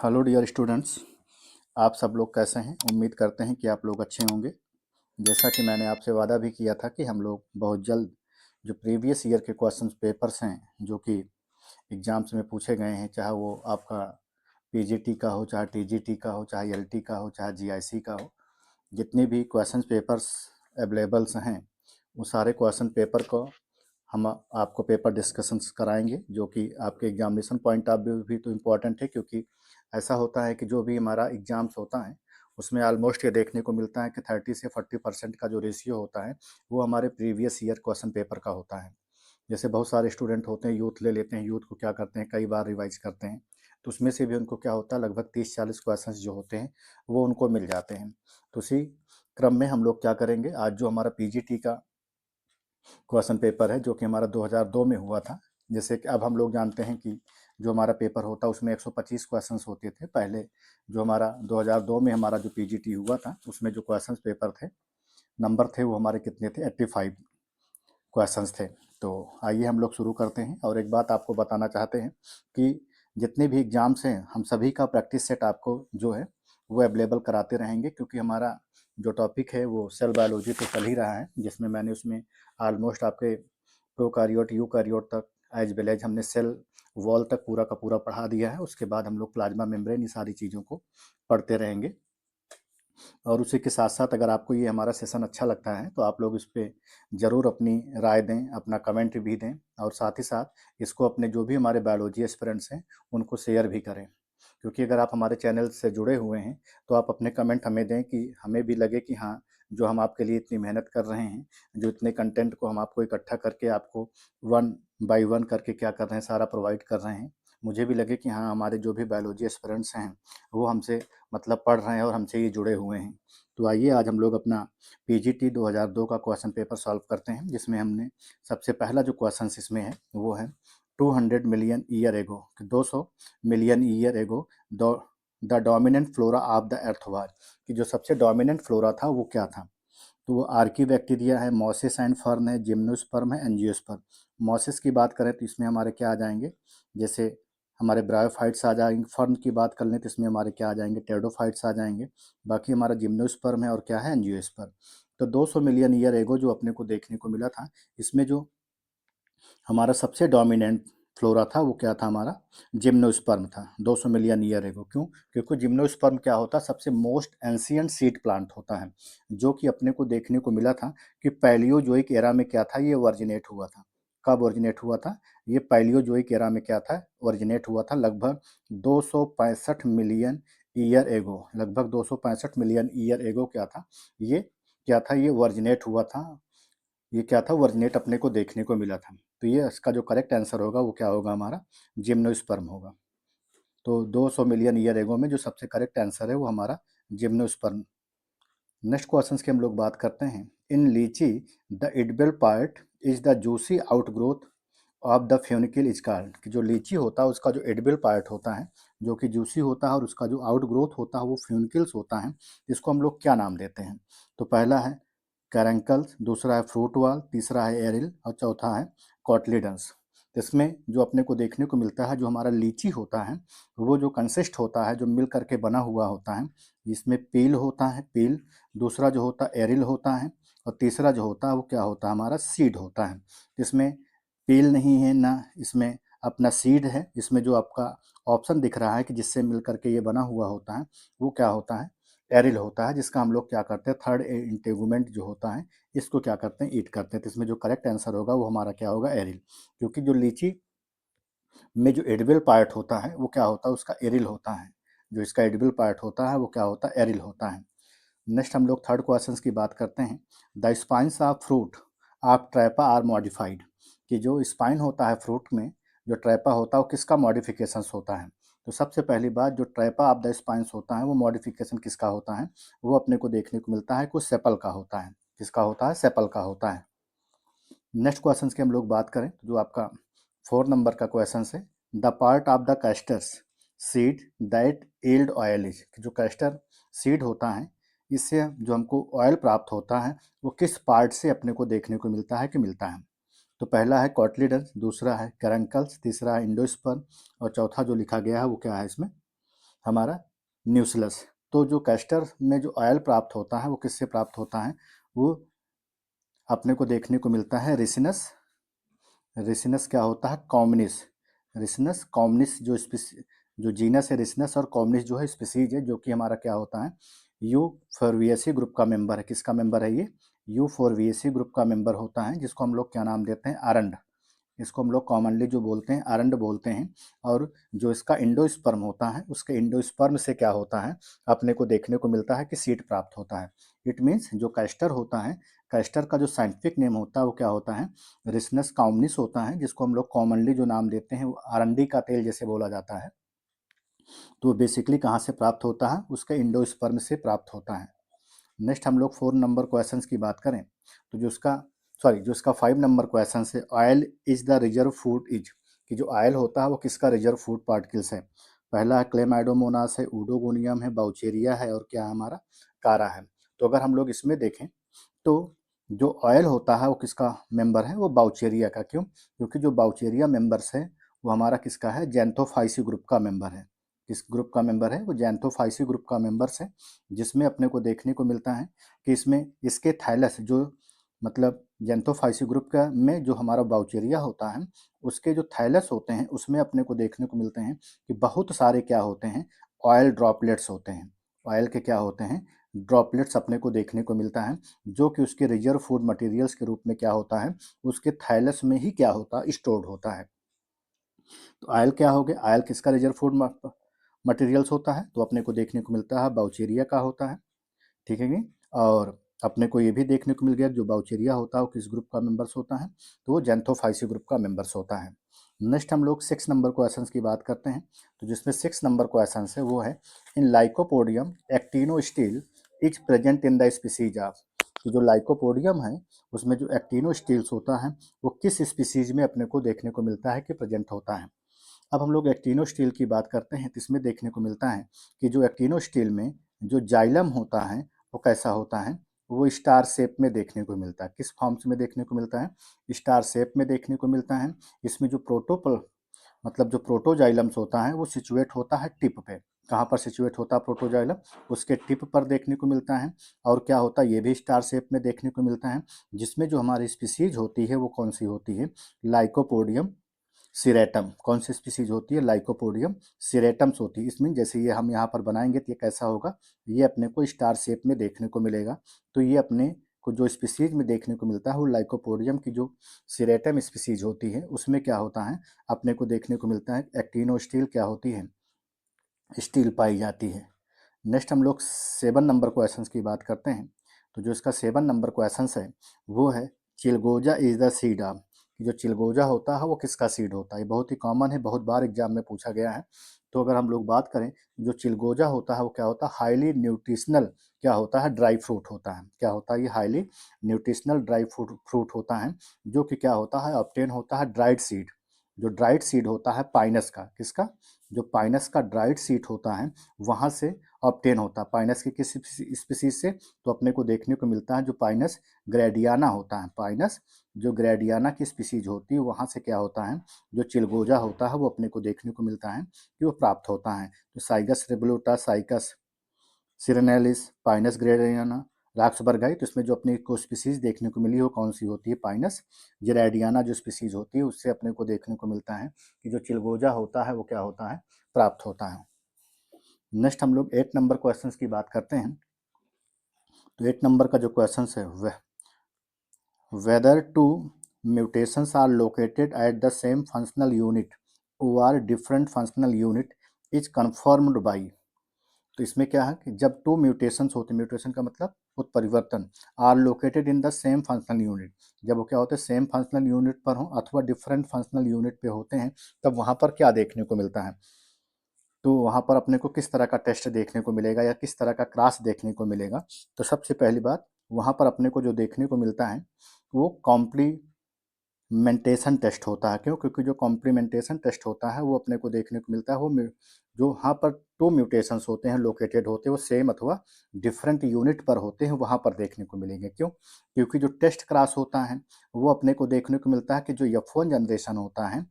Hello dear students, आप सब लोग कैसे हैं। उम्मीद करते हैं कि आप लोग अच्छे होंगे। जैसा कि मैंने आपसे वादा भी किया था कि हम लोग बहुत जल्द जो प्रीवियस ईयर के क्वेश्चन पेपर्स हैं जो कि एग्ज़ाम्स में पूछे गए हैं, चाहे वो आपका पीजीटी का हो, चाहे टीजीटी का हो, चाहे एलटी का हो, चाहे जीआईसी का हो, जितने भी क्वेश्चन पेपर्स अवेलेबल्स हैं वो सारे क्वेश्चन पेपर को हम आपको पेपर डिस्कशंस कराएंगे, जो कि आपके एग्जामिनेशन पॉइंट ऑफ व्यू भी तो इम्पोर्टेंट है। क्योंकि ऐसा होता है कि जो भी हमारा एग्ज़ाम्स होता है उसमें ऑलमोस्ट ये देखने को मिलता है कि 30 से 40% का जो रेशियो होता है वो हमारे प्रीवियस ईयर क्वेश्चन पेपर का होता है। जैसे बहुत सारे स्टूडेंट होते हैं, यूथ ले लेते हैं, यूथ को क्या करते हैं, कई बार रिवाइज करते हैं, तो उसमें से भी उनको क्या होता है, लगभग 30-40 क्वेश्चन जो होते हैं वो उनको मिल जाते हैं। तो उसी क्रम में हम लोग क्या करेंगे, आज जो हमारा पीजीटी का क्वेश्चन पेपर है जो कि हमारा 2002 में हुआ था, जैसे कि अब हम लोग जानते हैं कि जो हमारा पेपर होता है उसमें 125 क्वेश्चंस होते थे पहले। जो हमारा 2002 में हमारा जो पीजीटी हुआ था उसमें जो क्वेश्चंस पेपर थे, नंबर थे, वो हमारे कितने थे, 85 क्वेश्चंस थे। तो आइए हम लोग शुरू करते हैं। और एक बात आपको बताना चाहते हैं कि जितने भी एग्ज़ाम्स हैं हम सभी का प्रैक्टिस सेट आपको जो है वो अवेलेबल कराते रहेंगे, क्योंकि हमारा जो टॉपिक है वो सेल बायोलॉजी तो चल ही रहा है, जिसमें मैंने उसमें ऑलमोस्ट आपके प्रोकारियोट यूकारियोट तक एज वेल एज हमने सेल वॉल तक पूरा का पूरा पढ़ा दिया है। उसके बाद हम लोग प्लाज्मा मेम्ब्रेन, ये सारी चीज़ों को पढ़ते रहेंगे। और उसी के साथ साथ अगर आपको ये हमारा सेशन अच्छा लगता है तो आप लोग इस पर ज़रूर अपनी राय दें, अपना कमेंट भी दें, और साथ ही साथ इसको अपने जो भी हमारे बायोलॉजी एस्पिरेंट्स हैं उनको शेयर भी करें। क्योंकि अगर आप हमारे चैनल से जुड़े हुए हैं तो आप अपने कमेंट हमें दें कि हमें भी लगे कि हाँ, जो हम आपके लिए इतनी मेहनत कर रहे हैं, जो इतने कंटेंट को हम आपको इकट्ठा करके आपको वन बाय वन करके क्या कर रहे हैं, सारा प्रोवाइड कर रहे हैं, मुझे भी लगे कि हाँ, हमारे जो भी बायोलॉजी एस्पिरेंट्स हैं वो हमसे मतलब पढ़ रहे हैं और हमसे ये जुड़े हुए हैं। तो आइए आज हम लोग अपना पीजीटी 2002 का क्वेश्चन पेपर सॉल्व करते हैं, जिसमें हमने सबसे पहला जो क्वेश्चन इसमें है वो है 200 million year ago, 200 million year ago the dominant flora of the earth was, कि जो सबसे डोमिनेंट फ्लोरा था वो क्या था। तो वो आर्कीबैक्टीरिया है, मॉसिस एंड फर्न है, जिम्नोस्पर्म है, एंजियोस्पर्म। मॉसिस की बात करें तो इसमें हमारे क्या आ जाएंगे, जैसे हमारे ब्रायोफाइट्स आ जाएंगे। फर्न की बात कर लें तो इसमें हमारे क्या आ जाएंगे, टेडोफाइट्स आ जाएंगे। बाकी हमारा जिम्नोस्पर्म है और क्या है, एंजियोस्पर्म। तो 200 मिलियन ईयर एगो जो अपने को देखने को मिला था, इसमें जो हमारा सबसे डोमिनेंट फ्लोरा था वो क्या था, हमारा जिम्नोस्पर्म था 200 मिलियन ईयर एगो। क्यों? क्योंकि जिम्नोस्पर्म क्या होता है, सबसे मोस्ट एंशियंट सीड प्लांट होता है, जो कि अपने को देखने को मिला था कि पैलियोजोइक एरा में क्या था, ये ओरिजिनेट हुआ था। कब ओरिजिनेट हुआ था? ये पैलियोजोइक एरा में क्या था, ओरिजिनेट हुआ था, लगभग 265 मिलियन ईयर एगो। लगभग 265 मिलियन ईयर एगो क्या था, ये क्या था, ये ओरिजिनेट हुआ था। ये क्या था, वर्जिनेट अपने को देखने को मिला था। तो ये इसका जो करेक्ट आंसर होगा वो क्या होगा, हमारा जिम्नोस्पर्म होगा। तो 200 मिलियन ईयर एगो में जो सबसे करेक्ट आंसर है वो हमारा जिम्नोस्पर्म। नेक्स्ट क्वेश्चन की हम लोग बात करते हैं। इन लीची the edible part is the juicy outgrowth of the funicle scar, कि जो लीची होता है उसका जो एडिबल पार्ट होता है, जो कि जूसी होता है, और उसका जो आउटग्रोथ होता है वो फ्यूनिकल्स होता है, इसको हम लोग क्या नाम देते हैं। तो पहला है कैरेंकल्स, दूसरा है फ्रूट वाल, तीसरा है एरिल और चौथा है कॉटलीडंस। इसमें जो अपने को देखने को मिलता है, जो हमारा लीची होता है वो जो कंसिस्ट होता है, जो मिल करके बना हुआ होता है, इसमें पील होता है, पील। दूसरा जो होता है एरिल होता है, और तीसरा जो होता है वो क्या होता है, हमारा सीड होता है। इसमें पील नहीं है ना, इसमें अपना सीड है। इसमें जो आपका ऑप्शन दिख रहा है कि जिससे मिल करके ये बना हुआ होता है वो क्या होता है, एरिल होता है, जिसका हम लोग क्या करते हैं, थर्ड इंटेगुमेंट जो होता है इसको क्या करते हैं, ईट करते हैं। तो इसमें जो करेक्ट आंसर होगा वो हमारा क्या होगा, एरिल। क्योंकि जो लीची में जो एडिबल पार्ट होता है वो क्या होता है, उसका एरिल होता है। जो इसका एडिबल पार्ट होता है वो क्या होता है, एरिल होता है। नेक्स्ट हम लोग थर्ड क्वेश्चन की बात करते हैं। The spines of fruit of Trapa are modified, कि जो स्पाइन होता है फ्रूट में, जो ट्रैपा होता है वो किसका मॉडिफिकेशंस होता है। तो सबसे पहली बात, जो ट्रैपा ऑफ द स्पाइन्स होता है वो मॉडिफिकेशन किसका होता है, वो अपने को देखने को मिलता है, कुछ सेपल का होता है। किसका होता है, सेपल का होता है। नेक्स्ट क्वेश्चन की हम लोग बात करें तो जो आपका 4 नंबर का क्वेश्चन है, the part of the castor's seed that yield oil is, जो कैस्टर सीड होता है इससे जो हमको ऑयल प्राप्त होता है वो किस पार्ट से अपने को देखने को मिलता है कि मिलता है। तो पहला है कॉटलीडन्स, दूसरा है कैरंकल्स, तीसरा है इंडोस्पर्म और चौथा जो लिखा गया है वो क्या है इसमें, हमारा न्यूक्लियस। तो जो कैस्टर में जो ऑयल प्राप्त होता है वो किससे प्राप्त होता है, वो अपने को देखने को मिलता है रिसिनस। रिसिनस क्या होता है, कॉम्निस। रिसिनस कॉम्निस जो जो जीनस है रिसिनस, और कॉम्निस जो है स्पीसीज है, जो कि हमारा क्या होता है, यू फोरविएसी ग्रुप का मेंबर है। किसका मेंबर है ये, यू फोरविएसी ग्रुप का मेंबर होता है, जिसको हम लोग क्या नाम देते हैं, अरंड। इसको हम लोग कॉमनली जो बोलते हैं अरंड बोलते हैं। और जो इसका इंडोस्पर्म होता है, उसके इंडोस्पर्म से क्या होता है, अपने को देखने को मिलता है कि सीड प्राप्त होता है। इट मीन्स जो कैस्टर होता है, कैस्टर का जो साइंटिफिक नेम होता है वो क्या होता है, रिसनस कॉम्निस होता है, जिसको हम लोग कॉमनली जो नाम देते हैं वो अरंडी का तेल जैसे बोला जाता है। तो बेसिकली कहाँ से प्राप्त होता है, उसके इंडोस्पर्म से प्राप्त होता है। नेक्स्ट हम लोग 4 नंबर क्वेश्चन की बात करें, तो जो इसका 5 नंबर क्वेश्चन है, oil is the reserve food is, कि जो ऑयल होता है वो किसका रिजर्व फूड पार्टिकल्स है। पहला है क्लेमाइडोमोनास है, ऊडोगोनियम है, बाउचेरिया है, और क्या है हमारा, कारा है। तो अगर हम लोग इसमें देखें तो जो ऑयल होता है वो किसका मेंबर है, वो बाउचेरिया का। क्यों, क्योंकि जो बाउचेरिया मेंबर्स है वो हमारा किसका है, जैंथोफाइसी ग्रुप का मेंबर है। किस ग्रुप का मेंबर है, वो जैंथोफाइसी ग्रुप का मेंबर्स है, जिसमें अपने को देखने को मिलता है कि इसमें इसके थाइलस जो मतलब जैंथोफाइसी ग्रुप का में जो हमारा बाउचेरिया होता है, उसके जो थाइलस होते हैं उसमें अपने को देखने को मिलते हैं कि बहुत सारे क्या होते हैं, ऑयल ड्रॉपलेट्स होते हैं। ऑयल के क्या होते हैं, ड्रॉपलेट्स अपने को देखने को मिलता है, जो कि उसके रिजर्व फूड मटेरियल्स के रूप में क्या होता है, उसके थाइलस में ही क्या होता है, स्टोर्ड होता है। तो ऑयल क्या हो गया, ऑयल किसका रिजर्व फूड मटेरियल्स होता है, तो अपने को देखने को मिलता है बाउचेरिया का होता है। ठीक है कि, और अपने को ये भी देखने को मिल गया जो बाउचेरिया होता है वो किस ग्रुप का मेंबर्स होता है, तो वो जैंथोफाइसी ग्रुप का मेंबर्स होता है। नेक्स्ट हम लोग 6 नंबर क्वेश्चन की बात करते हैं, तो जिसमें 6 नंबर क्वेश्चन है वो है, in lycopodium actinostele is present in the species of, तो जो लाइकोपोडियम है उसमें जो एक्टिनोस्टील्स होता है वो किस स्पीसीज में अपने को देखने को मिलता है कि प्रेजेंट होता है। अब हम लोग एक्टिनोस्टील की बात करते हैं, तो इसमें देखने को मिलता है कि जो एक्टिनोस्टील में जो जाइलम होता है वो कैसा होता है, वो स्टार शेप में देखने को मिलता है। किस फॉर्म्स में देखने को मिलता है, स्टार शेप में देखने को मिलता है। इसमें जो प्रोटोपल मतलब जो प्रोटोजाइलम्स होता है वो सिचुएट होता है टिप पे। कहाँ पर सिचुएट होता है प्रोटोजाइलम, उसके टिप पर देखने को मिलता है। और क्या होता है, ये भी स्टार शेप में देखने को मिलता है, जिसमें जो हमारी स्पीसीज होती है वो कौन सी होती है, लाइकोपोडियम सिरेटम। कौन सी स्पीसीज होती है, लाइकोपोडियम सिरेटम्स होती है। इसमें जैसे ये हम यहाँ पर बनाएंगे तो ये कैसा होगा, ये अपने को स्टार शेप में देखने को मिलेगा। तो ये अपने को जो स्पीसीज में देखने को मिलता है वो लाइकोपोडियम की जो सिरेटम स्पीसीज होती है उसमें क्या होता है, अपने को देखने को मिलता है एक्टिनोस्टील क्या होती है, स्टील पाई जाती है। नेक्स्ट हम लोग 7 नंबर क्वेश्चन की बात करते हैं, तो जो इसका 7 नंबर क्वेश्चन है वो है, चिलगोजा इज द सीड ऑफ, जो चिलगोजा होता है वो किसका सीड होता है। ये बहुत ही कॉमन है, बहुत बार एग्जाम में पूछा गया है। तो अगर हम लोग बात करें, जो चिलगोजा होता है वो क्या होता है, हाईली न्यूट्रिशनल क्या होता है, ड्राई फ्रूट होता है। क्या होता है, ये हाईली न्यूट्रिशनल ड्राई फ्रूट होता है, जो कि क्या होता है, ऑब्टेन होता है ड्राइड सीड। जो ड्राइड सीड होता है पाइनस का, किसका, जो पाइनस का ड्राइड सीड होता है वहाँ से ऑब्टेन होता है। पाइनस की किस स्पीसीज से, तो अपने को देखने को मिलता है जो पाइनस ग्रेडियाना होता है। पाइनस जो ग्रेडियाना की स्पीसीज होती है वहाँ से क्या होता है, जो चिलगोजा होता है वो अपने को देखने को मिलता है कि वो प्राप्त होता है। तो साइगस रेबुलुटा, साइकस सिरेनेलिस, पाइनस ग्रेडियाना, राक्सबर्गाई, तो इसमें जो अपने को स्पीसीज देखने को मिली वो कौन सी होती है, पाइनस जेरेडियाना जो स्पीसीज होती है उससे अपने को देखने को मिलता है कि जो चिलगोजा होता है वो क्या होता है, प्राप्त होता है। नेक्स्ट हम लोग 8 नंबर क्वेश्चन की बात करते हैं, तो 8 नंबर का जो क्वेश्चन है वह, whether two mutations are located at the same functional unit और different functional unit is confirmed by, तो इसमें क्या है कि जब 2 म्यूटेशंस होते हैं, म्यूटेशन का मतलब उत्परिवर्तन, are located in the same functional unit, जब वो क्या होते हैं सेम फंक्शनल यूनिट पर हो अथवा डिफरेंट फंक्शनल यूनिट पे होते हैं, तब वहाँ पर क्या देखने को मिलता है, तो वहाँ पर अपने को किस तरह का टेस्ट देखने को मिलेगा या किस तरह का क्रॉस देखने को मिलेगा। तो सबसे पहली बात वहाँ पर अपने को जो देखने को मिलता है वो कॉम्प्लीमेंटेशन टेस्ट होता है। क्यों, क्योंकि जो कॉम्प्लीमेंटेशन टेस्ट होता है वो अपने को देखने को मिलता है, वो जो वहाँ पर 2 म्यूटेशंस होते हैं लोकेटेड होते हैं वो सेम अथवा डिफरेंट यूनिट पर होते हैं, वहाँ पर देखने को मिलेंगे। क्यों, क्योंकि जो टेस्ट क्रॉस होता है वो अपने को देखने को मिलता है कि जो F1 जनरेशन होता है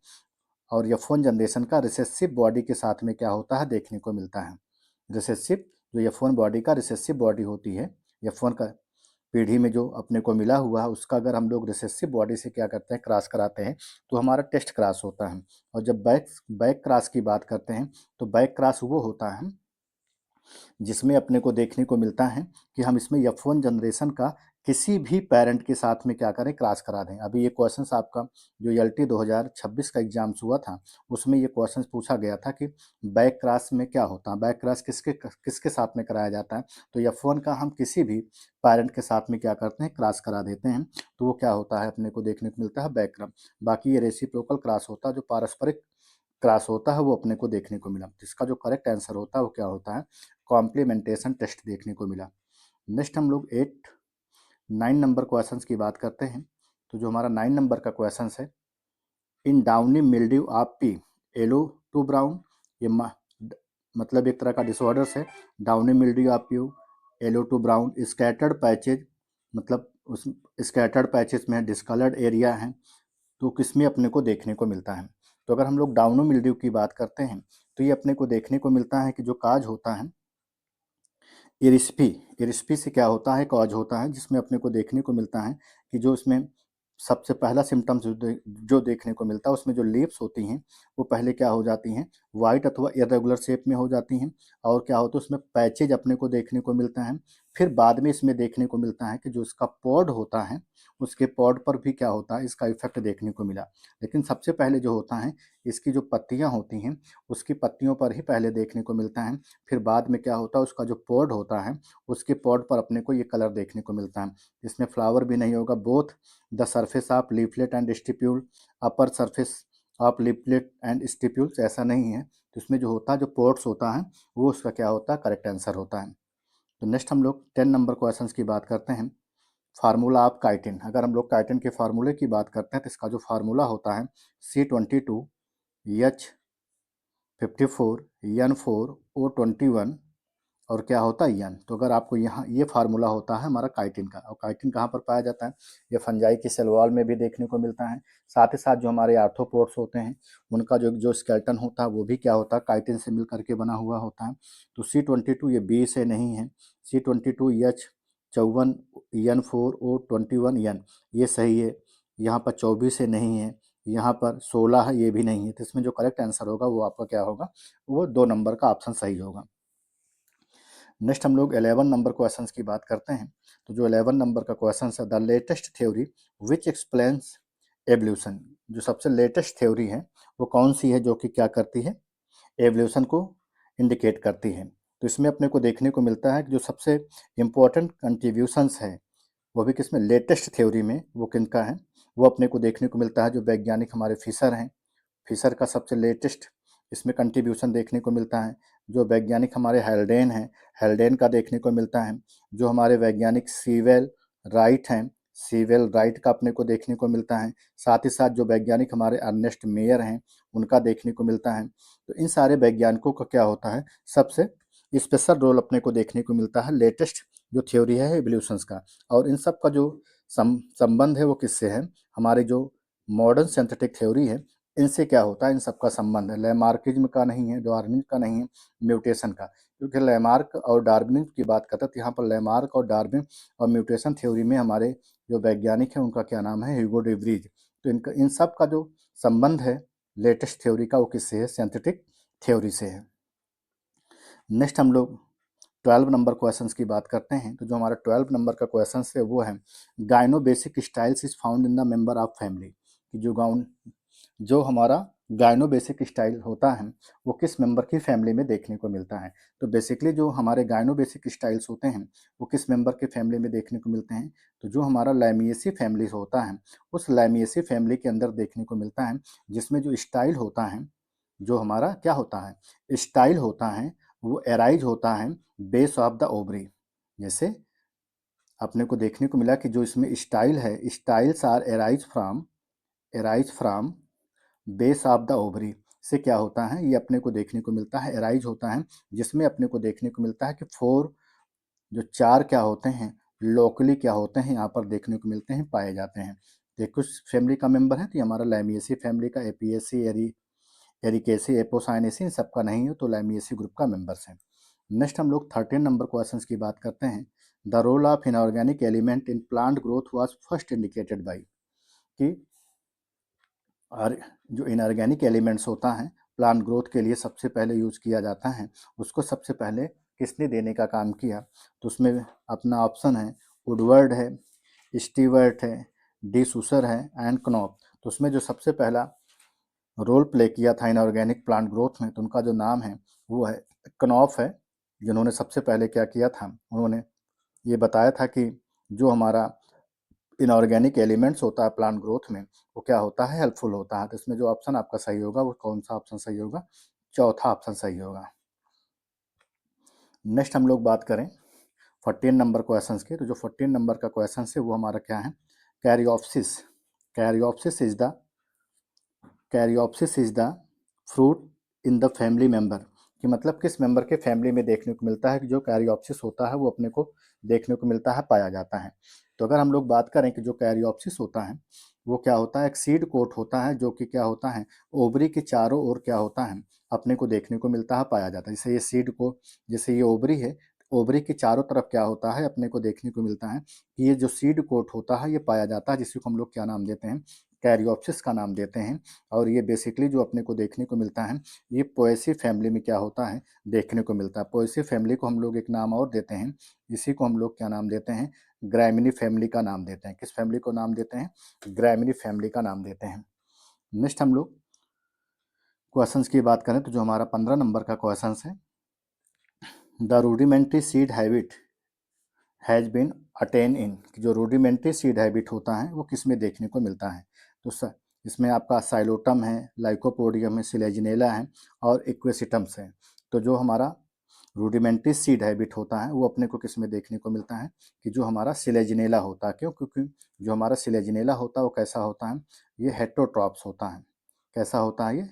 और F1 जनरेशन का रिसेसिव बॉडी के साथ में क्या होता है देखने को मिलता है। रिसेसिव जो F1 बॉडी का रिसेसिव बॉडी होती है, F1 का पीढ़ी में जो अपने को मिला हुआ है उसका अगर हम लोग रिसेसिव बॉडी से क्या करते हैं क्रॉस कराते हैं तो हमारा टेस्ट क्रॉस होता है। और जब बैक बैक क्रॉस की बात करते हैं तो बैक क्रॉस वो होता है जिसमें अपने को देखने को मिलता है कि हम इसमें F1 जनरेशन का किसी भी पेरेंट के साथ में क्या करें क्रॉस करा दें। अभी ये क्वेश्चंस आपका जो LT 2026 का एग्जाम्स हुआ था उसमें ये क्वेश्चंस पूछा गया था कि बैक क्रॉस में क्या होता है, बैक क्रॉस किसके किसके साथ में कराया जाता है। तो F1 का हम किसी भी पेरेंट के साथ में क्या करते हैं क्रॉस करा देते हैं तो वो क्या होता है अपने को देखने को मिलता है बैक क्रॉस। बाकी ये रेसिप्रोकल क्रॉस होता है जो पारस्परिक क्रॉस होता है वो अपने को देखने को मिला। इसका जो करेक्ट आंसर होता है वो क्या होता है कॉम्प्लीमेंटेशन टेस्ट देखने को मिला। नेक्स्ट हम लोग 9 नंबर क्वेश्चंस की बात करते हैं। तो जो हमारा 9 नंबर का क्वेश्चन है, in downy mildew of pea yellow to brown, ये मतलब एक तरह का डिसऑर्डर्स है। Downy mildew of pea yellow to brown, scattered patches मतलब उस स्कैटर्ड पैचेस में डिस्कलर्ड एरिया है, तो किसमें अपने को देखने को मिलता है। तो अगर हम लोग डाउनो मिल्ड्यू की बात करते हैं तो ये अपने को देखने को मिलता है कि जो काज होता है इरिस्पी, इरिस्पी से क्या होता है कॉज होता है जिसमें अपने को देखने को मिलता है कि जो इसमें सबसे पहला सिम्टम्स जो देखने को मिलता है उसमें जो लीव्स होती हैं वो पहले क्या हो जाती हैं वाइट अथवा इरेगुलर शेप में हो जाती हैं और क्या होता है उसमें पैचेज अपने को देखने को मिलता है। फिर बाद में इसमें देखने को मिलता है कि जो इसका पॉड होता है उसके पॉड पर भी क्या होता है इसका इफेक्ट देखने को मिला। लेकिन सबसे पहले जो होता है इसकी जो पत्तियां होती हैं उसकी पत्तियों पर ही पहले देखने को मिलता है। फिर बाद में क्या होता है उसका जो पॉड होता है उसके पॉड पर अपने को ये कलर देखने को मिलता है। इसमें फ्लावर भी नहीं होगा। Both the surface of leaflet and stipule, upper surface of leaflet and stipules ऐसा नहीं है। तो इसमें जो होता है जो पोर्ट्स होता है वो उसका क्या होता है करेक्ट आंसर होता है। तो नेक्स्ट हम लोग 10 नंबर क्वेश्चन की बात करते हैं। फार्मूला ऑफ काइटिन, अगर हम लोग काइटिन के फार्मूले की बात करते हैं तो इसका जो फार्मूला होता है C22H54N4O21 और क्या होता है यन। तो अगर आपको यहाँ ये फार्मूला होता है हमारा काइटिन का, और काइटिन कहाँ पर पाया जाता है ये फंजाई की सेल वॉल में भी देखने को मिलता है। साथ ही साथ जो हमारे आर्थ्रोपोड्स होते हैं उनका जो जो स्केलेटन होता है वो भी क्या होता है काइटिन से मिल करके बना हुआ होता है। तो C22 ये बी से नहीं है, C22H54N4O21 ये सही है। यहाँ पर 24 से नहीं है, यहाँ पर 16 है ये भी नहीं है। तो इसमें जो करेक्ट आंसर होगा वो आपका क्या होगा वो 2 नंबर का ऑप्शन सही होगा। नेक्स्ट हम लोग 11 नंबर क्वेश्चंस की बात करते हैं। तो जो 11 नंबर का क्वेश्चन है the latest theory which explains evolution, जो सबसे लेटेस्ट थ्योरी है वो कौन सी है जो कि क्या करती है एवोल्यूशन को इंडिकेट करती है। तो इसमें अपने को देखने को मिलता है कि जो सबसे इम्पोर्टेंट कंट्रीब्यूशंस है वो भी किसमें लेटेस्ट थ्योरी में वो किनका है वो अपने को देखने को मिलता है जो वैज्ञानिक हमारे फिशर हैं। फिशर का सबसे लेटेस्ट इसमें कंट्रीब्यूशन देखने को मिलता है। जो वैज्ञानिक हमारे हेल्डेन हैं हेल्डेन का देखने को मिलता है। जो हमारे वैज्ञानिक सीवेल राइट हैं सीवेल राइट का अपने को देखने को मिलता है। साथ ही साथ जो वैज्ञानिक हमारे अर्नेस्ट मेयर हैं उनका देखने को मिलता है। तो इन सारे वैज्ञानिकों का क्या होता है सबसे स्पेशल रोल अपने को देखने को मिलता है लेटेस्ट जो थ्योरी है एवोल्यूशंस का। और इन सब का जो संबंध है वो किससे है हमारे जो मॉडर्न सिंथेटिक थ्योरी है इनसे क्या होता है इन सबका संबंध है। लैमार्किज्म का नहीं है, डार्विन का नहीं है, म्यूटेशन का। क्योंकि लैमार्क और डार्विन की बात करते हैं तो यहाँ पर लैमार्क और डार्विन और म्यूटेशन थ्योरी में हमारे जो वैज्ञानिक हैं उनका क्या नाम है ह्यूगो डे व्रीज। तो इनका इन सब का जो संबंध है लेटेस्ट थ्योरी का वो किससे है सिंथेटिक थ्योरी से है। नेक्स्ट हम लोग 12 नंबर क्वेश्चंस की बात करते हैं। तो जो हमारा 12 नंबर का क्वेश्चन है वो है gyno basic styles is found in the member of family, कि जो हमारा गाइनो बेसिक स्टाइल होता है वो किस मेंबर की फैमिली में देखने को मिलता है। तो बेसिकली जो हमारे गाइनो बेसिक स्टाइल्स होते हैं वो किस मेंबर के फैमिली में देखने को मिलते हैं। तो जो हमारा लैमिएसी फैमिली होता है उस लैमिएसी फैमिली के अंदर देखने को मिलता है जिसमें जो स्टाइल होता है जो हमारा क्या होता है स्टाइल होता है वो एराइज होता है बेस ऑफ द ओवरी। जैसे अपने को देखने को मिला कि जो इसमें स्टाइल है styles are arise from base of the ovary से क्या होता है ये अपने को देखने को मिलता है एराइज होता है जिसमें अपने को देखने को मिलता है कि 4 जो 4 क्या होते हैं लोकली क्या होते हैं यहाँ पर देखने को मिलते हैं पाए जाते हैं। तो कुछ फैमिली का मेंबर है तो ये हमारा लैमिएसी फैमिली का एपीएसी एरी एरिकेसी, एपोसाइनेसी, इन सबका नहीं है तो लैमिएसी ग्रुप का मेंबर्स है। नेक्स्ट हम लोग 13 नंबर क्वेश्चन की बात करते हैं। The role of inorganic element in plant growth was first indicated by, कि और जो इनऑर्गेनिक एलिमेंट्स होता है प्लांट ग्रोथ के लिए सबसे पहले यूज किया जाता है, उसको सबसे पहले किसने देने का काम किया? तो उसमें अपना ऑप्शन है वुडवर्ड है, स्टीवर्ट है, डी सूसर है एंड क्नॉप। तो उसमें जो सबसे पहला रोल प्ले किया था इनऑर्गेनिक प्लांट ग्रोथ में, तो उनका जो नाम है वो है क्नॉफ है, जिन्होंने सबसे पहले क्या किया था, उन्होंने ये बताया था कि जो हमारा इनऑर्गेनिक एलिमेंट्स होता है प्लांट ग्रोथ में वो क्या होता है, हेल्पफुल होता है। तो इसमें जो ऑप्शन आपका सही होगा वो कौन सा ऑप्शन सही होगा? चौथा ऑप्शन सही होगा। नेक्स्ट हम लोग बात करें 14 नंबर क्वेश्चन की, तो जो 14 नंबर का क्वेश्चन है वो हमारा क्या है, caryopsis. Caryopsis is the caryopsis is the fruit in the family member, कि मतलब किस मेंबर के फैमिली में देखने को मिलता है कि जो कैरियोप्सिस होता है वो अपने को देखने को मिलता है, पाया जाता है। तो अगर हम लोग बात करें कि जो कैरियोप्सिस होता है वो क्या होता है, एक सीड कोट होता है जो कि क्या होता है, ओवरी के चारों ओर क्या होता है, अपने को देखने को मिलता है, पाया जाता है। जैसे ये सीड को, जैसे ये ओवरी है, ओवरी के चारों तरफ क्या होता है, अपने को देखने को मिलता है कि ये जो सीड कोट होता है ये पाया जाता है, जिसको हम लोग क्या नाम देते हैं, कैरियोप्सिस का नाम देते हैं। और ये बेसिकली जो अपने को देखने को मिलता है ये पोएसी फैमिली में क्या होता है, देखने को मिलता है। पोएसी फैमिली को हम लोग एक नाम और देते हैं, इसी को हम लोग क्या नाम देते हैं, ग्रैमिनी फैमिली का नाम देते हैं। किस फैमिली को नाम देते हैं? ग्रैमिनी फैमिली का नाम देते हैं। नेक्स्ट हम लोग क्वेश्चंस की बात करें तो जो हमारा 15 नंबर का क्वेश्चन है, the rudimentary seed habit has been attain in, जो रूडिमेंट्री सीड हैबिट होता है वो किस में देखने को मिलता है? तो इसमें आपका साइलोटम है, लाइकोपोडियम है, सिलेजिनेला है और इक्वेसिटम्स है। तो जो हमारा रूडिमेंट्री सीड हैबिट होता है वो अपने को किस में देखने को मिलता है, कि जो हमारा सिलेजिनेला होता है। क्यों? क्योंकि जो हमारा सिलेजिनेला होता है वो कैसा होता है, ये हेट्रोट्रॉप्स होता है। कैसा होता है ये?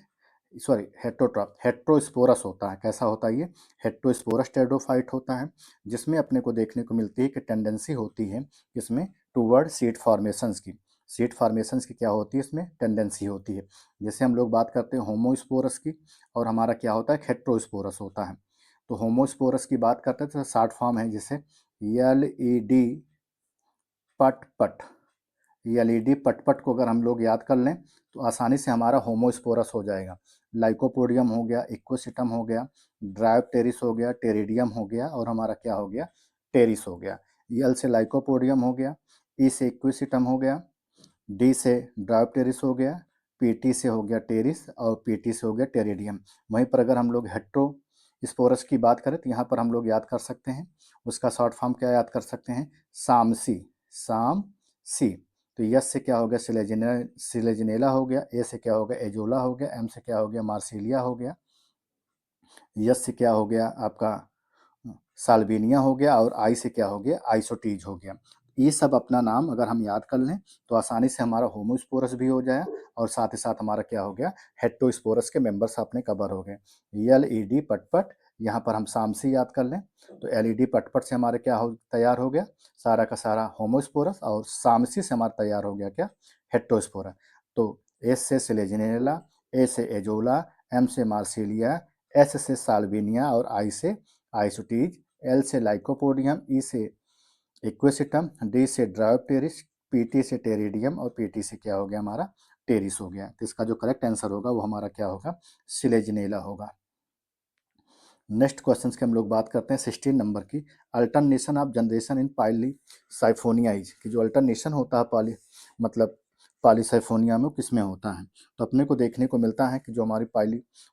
सॉरी, हेट्रोट्रॉप हेट्रोस्पोरस होता है। कैसा होता है ये? हेट्रोस्पोरस टेरिडोफाइट होता है, जिसमें अपने को देखने को मिलती है कि टेंडेंसी होती है इसमें टूवर्ड सीड फॉर्मेशंस की। सीड फॉर्मेशंस की क्या होती है, इसमें टेंडेंसी होती है। जैसे हम लोग बात करते हैं होमोस्पोरस की, और हमारा क्या होता है, हेट्रोस्पोरस होता है। तो होमोस्पोरस की बात करते हैं तो शॉर्ट फॉर्म है, जैसे LED पट पट। LED पटपट को अगर हम लोग याद कर लें तो आसानी से हमारा होमोस्पोरस हो जाएगा। लाइकोपोडियम हो गया, इक्वेसिटम हो गया, ड्रायोप्टेरिस हो गया, टेरिडियम हो गया और हमारा क्या हो गया, टेरिस हो गया। L से लाइकोपोडियम हो गया, E से इक्वेसिटम हो गया, D से ड्रायोप्टेरिस हो गया, PT से हो गया टेरिस और PT से हो गया टेरिडियम। वहीं पर अगर हम लोग हेट्रो स्पोरस की बात करें तो यहाँ पर हम लोग याद कर सकते हैं, उसका शॉर्ट फॉर्म क्या याद कर सकते हैं, सामसी। साम सी। तो यस से क्या हो गया, सिलेजिनेला हो गया, ए से क्या हो गया, एजोला हो गया, एम से क्या हो गया, मार्सिलिया हो गया, यस से क्या हो गया आपका, साल्विनिया हो गया, और आई से क्या हो गया, आइसोटीज हो गया। ये सब अपना नाम अगर हम याद कर लें तो आसानी से हमारा होमोस्पोरस भी हो जाए और साथ ही साथ हमारा क्या हो गया, हेट्रोस्पोरस के मेंबर्स अपने कवर हो गए। LED पटपट, यहाँ पर हम सामसी याद कर लें तो LED पटपट से हमारे क्या हो तैयार हो गया, सारा का सारा होमोस्पोरस, और सामसी से हमारा तैयार हो गया क्या, हेट्रोस्पोरा। तो एस से सिलेजिनेला, ए से एजोला, एम से मार्सिलिया, एस से साल्विनिया और आई से आइसोटीज, L से लाइकोपोडियम, E से इक्वेसिटम, D से ड्रायोप्टेरिस, PT से टेरिडियम और PT से क्या हो गया हमारा, टेरिस हो गया। तो इसका जो करेक्ट आंसर होगा वो हमारा क्या होगा, सिलेजिनेला होगा। नेक्स्ट क्वेश्चन की हम लोग बात करते हैं 16 नंबर की, अल्टरनेशन ऑफ जनरेशन इन पॉलीसाइफोनियाइज, की जो अल्टरनेशन होता है पॉलीसाइफोनिया में, किस में होता है? तो अपने को देखने को मिलता है कि जो हमारी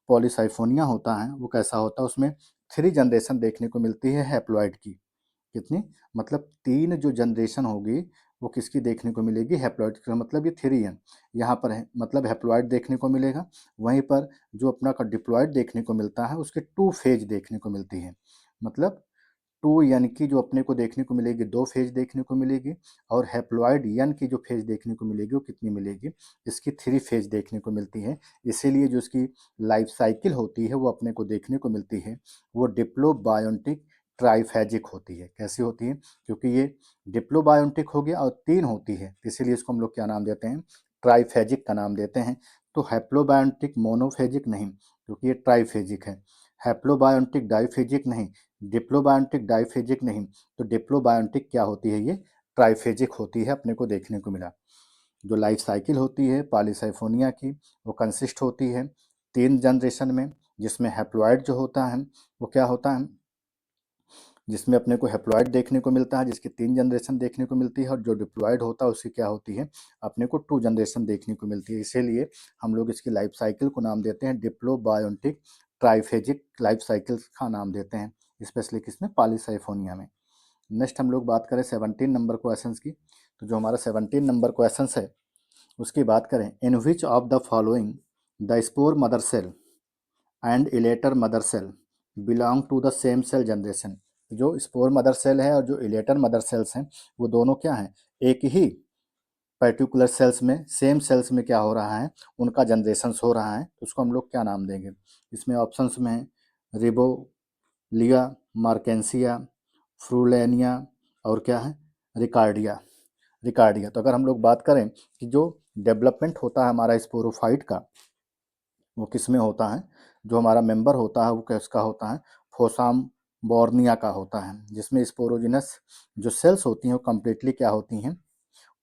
पॉलीसाइफोनिया होता है वो कैसा होता है, उसमें 3 जनरेशन देखने को मिलती है हैप्लॉइड की। कितनी? मतलब 3 जो जनरेशन होगी वो किसकी देखने को मिलेगी, हैप्लॉइड का, मतलब ये 3 है यहाँ पर है, मतलब हैप्लॉइड देखने को मिलेगा। वहीं पर जो अपना का डिप्लॉइड देखने को मिलता है उसके 2 फेज देखने को मिलती है, मतलब 2 यानी कि जो अपने को देखने को मिलेगी 2 फेज देखने को मिलेगी, और हैप्लॉइड यन की जो फेज देखने को मिलेगी वो कितनी मिलेगी, इसकी 3 फेज देखने को मिलती है। इसीलिए जो इसकी लाइफ साइकिल होती है वो अपने को देखने को मिलती है, वो डिप्लोबायोटिक ट्राइफेजिक होती है। कैसी होती है? क्योंकि ये डिप्लोबायोटिक हो गया और 3 होती है, इसीलिए इसको हम लोग क्या नाम देते हैं, ट्राइफेजिक का नाम देते हैं। तो हैप्लोबायोटिक मोनोफेजिक नहीं, क्योंकि ये ट्राइफेजिक है। हैप्लोबायोटिक डाइफेजिक नहीं, डिप्लोबायोटिक डाइफेजिक नहीं, तो डिप्लोबायोटिक क्या होती है, ये ट्राइफेजिक होती है, अपने को देखने को मिला। जो लाइफ साइकिल होती है पॉलीसाइफोनिया की, वो कंसिस्ट होती है 3 जनरेशन में, जिसमें हैप्लॉइड जो होता है वो क्या होता है, जिसमें अपने को हैप्लॉइड देखने को मिलता है, जिसकी 3 जनरेशन देखने को मिलती है, और जो डिप्लॉइड होता है उसकी क्या होती है, अपने को 2 जनरेशन देखने को मिलती है। इसीलिए हम लोग इसकी लाइफ साइकिल को नाम देते हैं डिप्लोबायोटिक ट्राइफेजिक लाइफ साइकिल का नाम देते हैं, स्पेशली किसमें, पॉलीसाइफोनिया में। नेक्स्ट हम लोग बात करें 17 नंबर क्वेश्चन की, तो जो हमारा 17 नंबर क्वेश्चन है उसकी बात करें, in which of the following the spore mother cell and elater mother cell belong to the same cell generation. जो स्पोर मदर सेल है और जो इलेटर मदर सेल्स हैं वो दोनों क्या हैं, एक ही पर्टिकुलर सेल्स में, सेम सेल्स में क्या हो रहा है, उनका जनरेशन्स हो रहा है, तो उसको हम लोग क्या नाम देंगे। इसमें ऑप्शंस में है रिबोलिया, मार्केंसिया, फ्रूलेनिया, और क्या है, रिकार्डिया। रिकार्डिया। तो अगर हम लोग बात करें कि जो डेवलपमेंट होता है हमारा स्पोरोफाइट का, वो किस में होता है, जो हमारा मेंबर होता है वो किसका होता है, फोसाम बोर्निया का होता है, जिसमें स्पोरोजिनस जो सेल्स होती हैं वो कम्प्लीटली क्या होती हैं,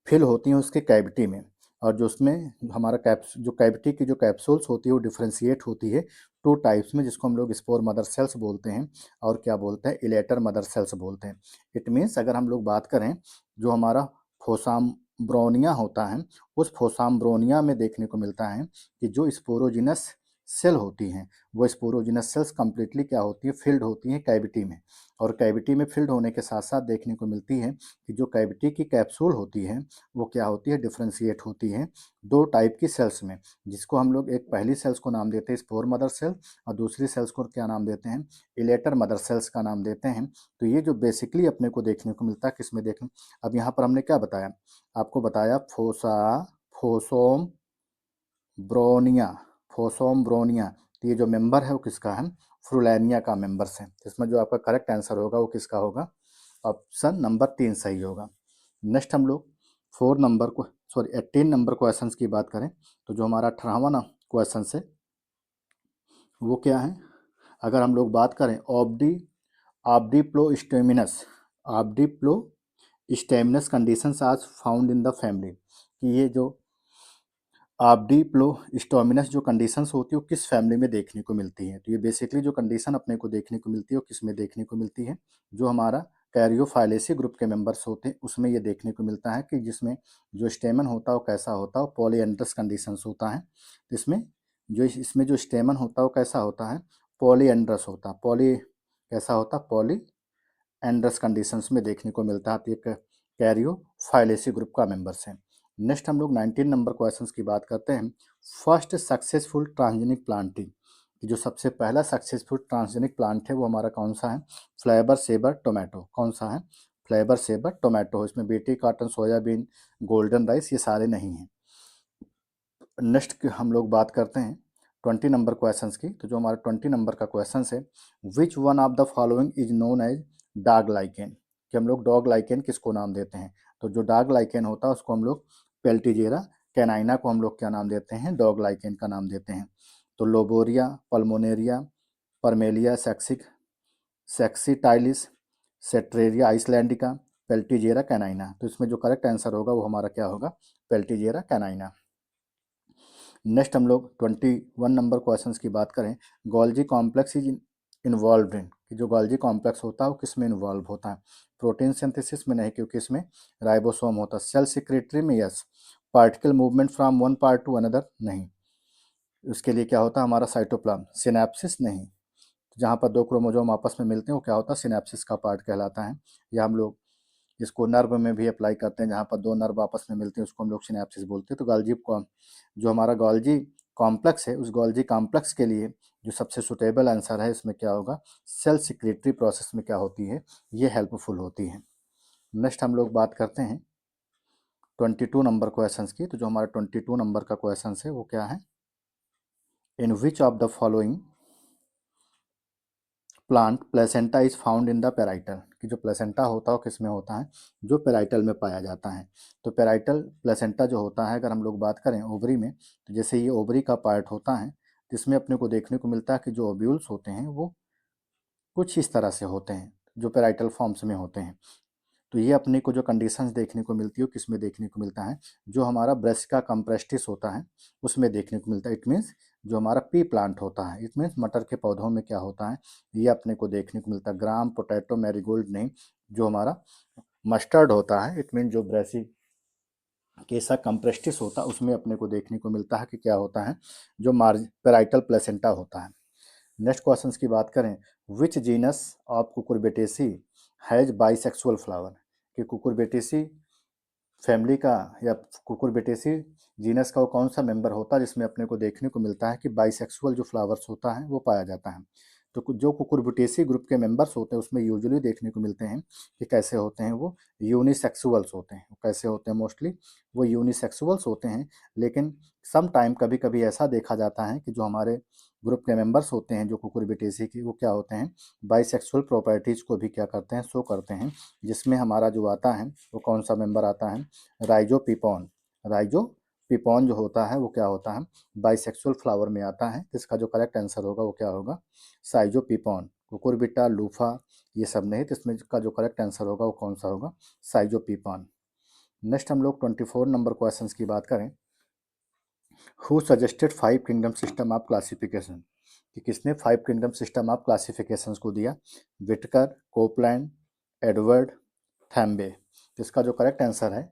फिल होती हैं उसके कैविटी में, और जो उसमें हमारा जो कैविटी की जो कैप्सूल्स होती है वो डिफ्रेंशिएट होती है 2 टाइप्स में, जिसको हम लोग स्पोर मदर सेल्स बोलते हैं और क्या बोलते हैं, इलेटर मदर सेल्स बोलते हैं। इट मीन्स अगर हम लोग बात करें, जो हमारा फोसाम ब्रोनिया होता है, उस फोसाम ब्रोनिया में देखने को मिलता है कि जो स्पोरोजिनस सेल होती हैं, वो स्पोरोजिनस सेल्स कम्प्लीटली क्या होती है, फिल्ड होती हैं कैविटी में, और कैविटी में फिल्ड होने के साथ साथ देखने को मिलती है कि जो कैविटी की कैप्सूल होती है वो क्या होती है, डिफ्रेंशिएट होती है 2 टाइप की सेल्स में, जिसको हम लोग एक पहली सेल्स को नाम देते हैं स्पोर मदर सेल, और दूसरी सेल्स को क्या नाम देते हैं, इलेटर मदर सेल्स का नाम देते हैं। तो ये जो बेसिकली अपने को देखने को मिलता है किसमें देखने, अब यहाँ पर हमने क्या बताया, आपको बताया फोसोम ब्रोनिया, फोसोम ब्रोनिया। तो ये जो मेंबर है वो किसका है, फ्रुलेनिया का मेंबर्स है। इसमें जो आपका करेक्ट आंसर होगा वो किसका होगा, ऑप्शन नंबर 3 सही होगा। नेक्स्ट हम लोग 18 नंबर क्वेश्चन की बात करें, तो जो हमारा 18वां क्वेश्चन है वो क्या है, अगर हम लोग बात करें ऑब्डिप्लोस्टेमिनस ऑब्डिप्लोस्टेमिनस कंडीशंस आज फाउंड इन द फैमिली, कि ये जो ऑब्डिप्लोस्टोमिनस जो कंडीशंस होती है वो किस फैमिली में देखने को मिलती है। तो ये बेसिकली जो कंडीशन अपने को देखने को मिलती है वो किस में देखने को मिलती है, जो हमारा कैरियोफाइलेसी ग्रुप के मेंबर्स होते हैं उसमें ये देखने को मिलता है, कि जिसमें जो स्टेमन होता है वो कैसा होता है, वो पॉलीएंड्रस कंडीशंस होता है। तो इसमें जो स्टेमन होता है वो कैसा होता है, पॉलीएंड्रस होता है, कैसा होता है, पॉलीएंड्रस कंडीशंस में देखने को मिलता है। तो ये कैरियोफाइलेसी ग्रुप का मेंबर्स है। नेक्स्ट हम लोग 19 नंबर क्वेश्चंस की बात करते हैं, फर्स्ट सक्सेसफुल ट्रांसजेनिक प्लांटिंग, जो सबसे पहला सक्सेसफुल ट्रांसजेनिक प्लांट है वो हमारा कौन सा है, फ्लेवर सेबर टोमेटो। कौन सा है, फ्लेवर सेबर टोमेटो। इसमें BT cotton, soybean, golden rice ये सारे नहीं हैं। नेक्स्ट हम लोग बात करते हैं 20 नंबर क्वेश्चंस की, तो जो हमारा 20 नंबर का क्वेश्चन है, which one of the following is known as dog lichen, कि हम लोग डॉग लाइकेन किसको नाम देते हैं, तो जो डॉग लाइकेन होता है उसको हम लोग पेल्टीजेरा कैनाइना को हम लोग क्या नाम देते हैं, डॉग लाइकेन का नाम देते हैं। तो लोबोरिया, पल्मोनेरिया, परमेलिया सेक्सीटाइलिस, सेट्रेरिया आइसलैंडिका, पेल्टीजेरा कैनाइना। तो इसमें जो करेक्ट आंसर होगा वो हमारा क्या होगा, पेल्टीजेरा कैनाइना। नेक्स्ट हम लोग 21 नंबर क्वेश्चन की बात करें, Golgi complex is involve in, कि जो गोल्जी कॉम्प्लेक्स होता है वो किस में इन्वॉल्व होता है, प्रोटीन सिंथेसिस में नहीं, क्योंकि इसमें राइबोसोम होता है, सेल सिक्रेटरी में yes, particle movement from one part two another नहीं, उसके लिए क्या होता है हमारा साइटोप्लाज्म, सिनेप्सिस नहीं, जहाँ पर 2 क्रोमोजोम आपस में मिलते हैं वो क्या होता है, सिनेप्सिस का पार्ट कहलाता है। या हम लोग इसको नर्व में भी अप्लाई करते हैं, जहाँ पर 2 नर्व आपस में मिलते हैं उसको हम लोग सिनेप्सिस बोलते हैं। तो जो हमारा गोल्जी कॉम्प्लेक्स है, उस गोल्जी कॉम्प्लेक्स के लिए जो सबसे सुटेबल आंसर है इसमें क्या होगा, सेल सिक्रेटरी प्रोसेस में क्या होती है, ये हेल्पफुल होती है। नेक्स्ट हम लोग बात करते हैं 22 नंबर क्वेश्चन की, तो जो हमारा 22 नंबर का क्वेश्चन है वो क्या है, in which of the following plant placenta is found in the parietal, कि जो प्लेसेंटा होता है वो किस में होता है, जो पेराइटल में पाया जाता है। तो पेराइटल प्लेसेंटा जो होता है, अगर हम लोग बात करें ओवरी में, तो जैसे ये ओवरी का पार्ट होता है, जिसमें अपने को देखने को मिलता है कि जो ओव्यूल्स होते हैं वो कुछ इस तरह से होते हैं, जो पेराइटल फॉर्म्स में होते हैं। तो ये अपने को जो कंडीशंस देखने को मिलती है वो किस में देखने को मिलता है, जो हमारा ब्रेस्ट का कंप्रेस्टिस होता है उसमें देखने को मिलता है। इट मीन्स जो हमारा पी प्लांट होता है, इट मीन्स मटर के पौधों में क्या होता है, ये अपने को देखने को मिलता है। ग्राम, पोटैटो, मैरीगोल्ड नहीं, जो हमारा मस्टर्ड होता है, इट मीन्स जो ब्रेसी केसा कंप्रेस्टिस होता है उसमें अपने को देखने को मिलता है कि क्या होता है, जो मार्ज पेराइटल प्लेसेंटा होता है। नेक्स्ट क्वेश्चन की बात करें, which genus of cucurbitaceae has bisexual flower, कि कुकुरबिटेसी फैमिली का या कुकुरबिटेसी जीनस का वो कौन सा मेंबर होता है जिसमें अपने को देखने को मिलता है कि बाइसेक्सुअल जो फ्लावर्स होता है वो पाया जाता है। तो जो कुकुरबिटेसी ग्रुप के मेंबर्स होते हैं उसमें यूजुअली देखने को मिलते हैं कि कैसे होते हैं, वो यूनिसेक्सुअल्स होते हैं। कैसे होते हैं, मोस्टली वो यूनिसेक्सुअल्स होते हैं। लेकिन सम टाइम कभी कभी ऐसा देखा जाता है कि जो हमारे ग्रुप के मेंबर्स होते हैं जो कुकुरबिटेसी की, वो क्या होते हैं, बाइसेक्सुअल प्रॉपर्टीज़ को भी क्या करते हैं, शो करते हैं। जिसमें हमारा जो आता है वो कौन सा मेंबर आता है, राइजोपिपॉन। राइजोपिपॉन जो होता है वो क्या होता है, बाइसेक्सुअल फ्लावर में आता है। इसका जो करेक्ट आंसर होगा वो क्या होगा, साइजोपिपॉन। कुकुरबिटा, लूफा ये सब नहीं, तो इसमें का जो करेक्ट आंसर होगा वो कौन सा होगा, साइजोपिपॉन। नेक्स्ट हम लोग 24 नंबर क्वेश्चन की बात करें, who suggested 5 kingdom system of classification, कि किसने 5 किंगडम सिस्टम ऑफ क्लासिफिकेशन को दिया, विटकर, कोपलैंड, एडवर्ड, थैम्बे। तो इसका जो करेक्ट आंसर है,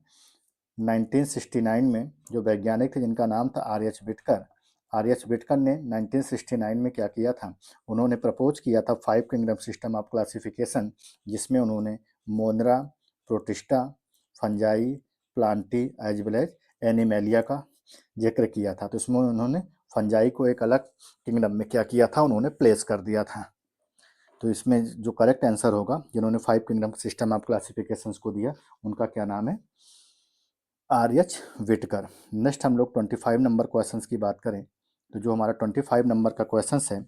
1969 में जो वैज्ञानिक थे जिनका नाम था R H Whittaker, R H Whittaker ने 1969 में क्या किया था, उन्होंने प्रपोज किया था 5 किंगडम सिस्टम ऑफ क्लासिफिकेशन, जिसमें उन्होंने Monera, Protista, Fungi, Plantae as well as Animalia का जिक्र किया था। तो इसमें उन्होंने फंजाई को एक अलग किंगडम में क्या किया था, उन्होंने प्लेस कर दिया था। तो इसमें जो करेक्ट आंसर होगा, जिन्होंने 5 किंगडम सिस्टम ऑफ क्लासिफिकेशन को दिया, उनका क्या नाम है, आर एच विटकर। नेक्स्ट हम लोग 25 नंबर क्वेश्चन की बात करें, तो जो हमारा 25 नंबर का क्वेश्चन है,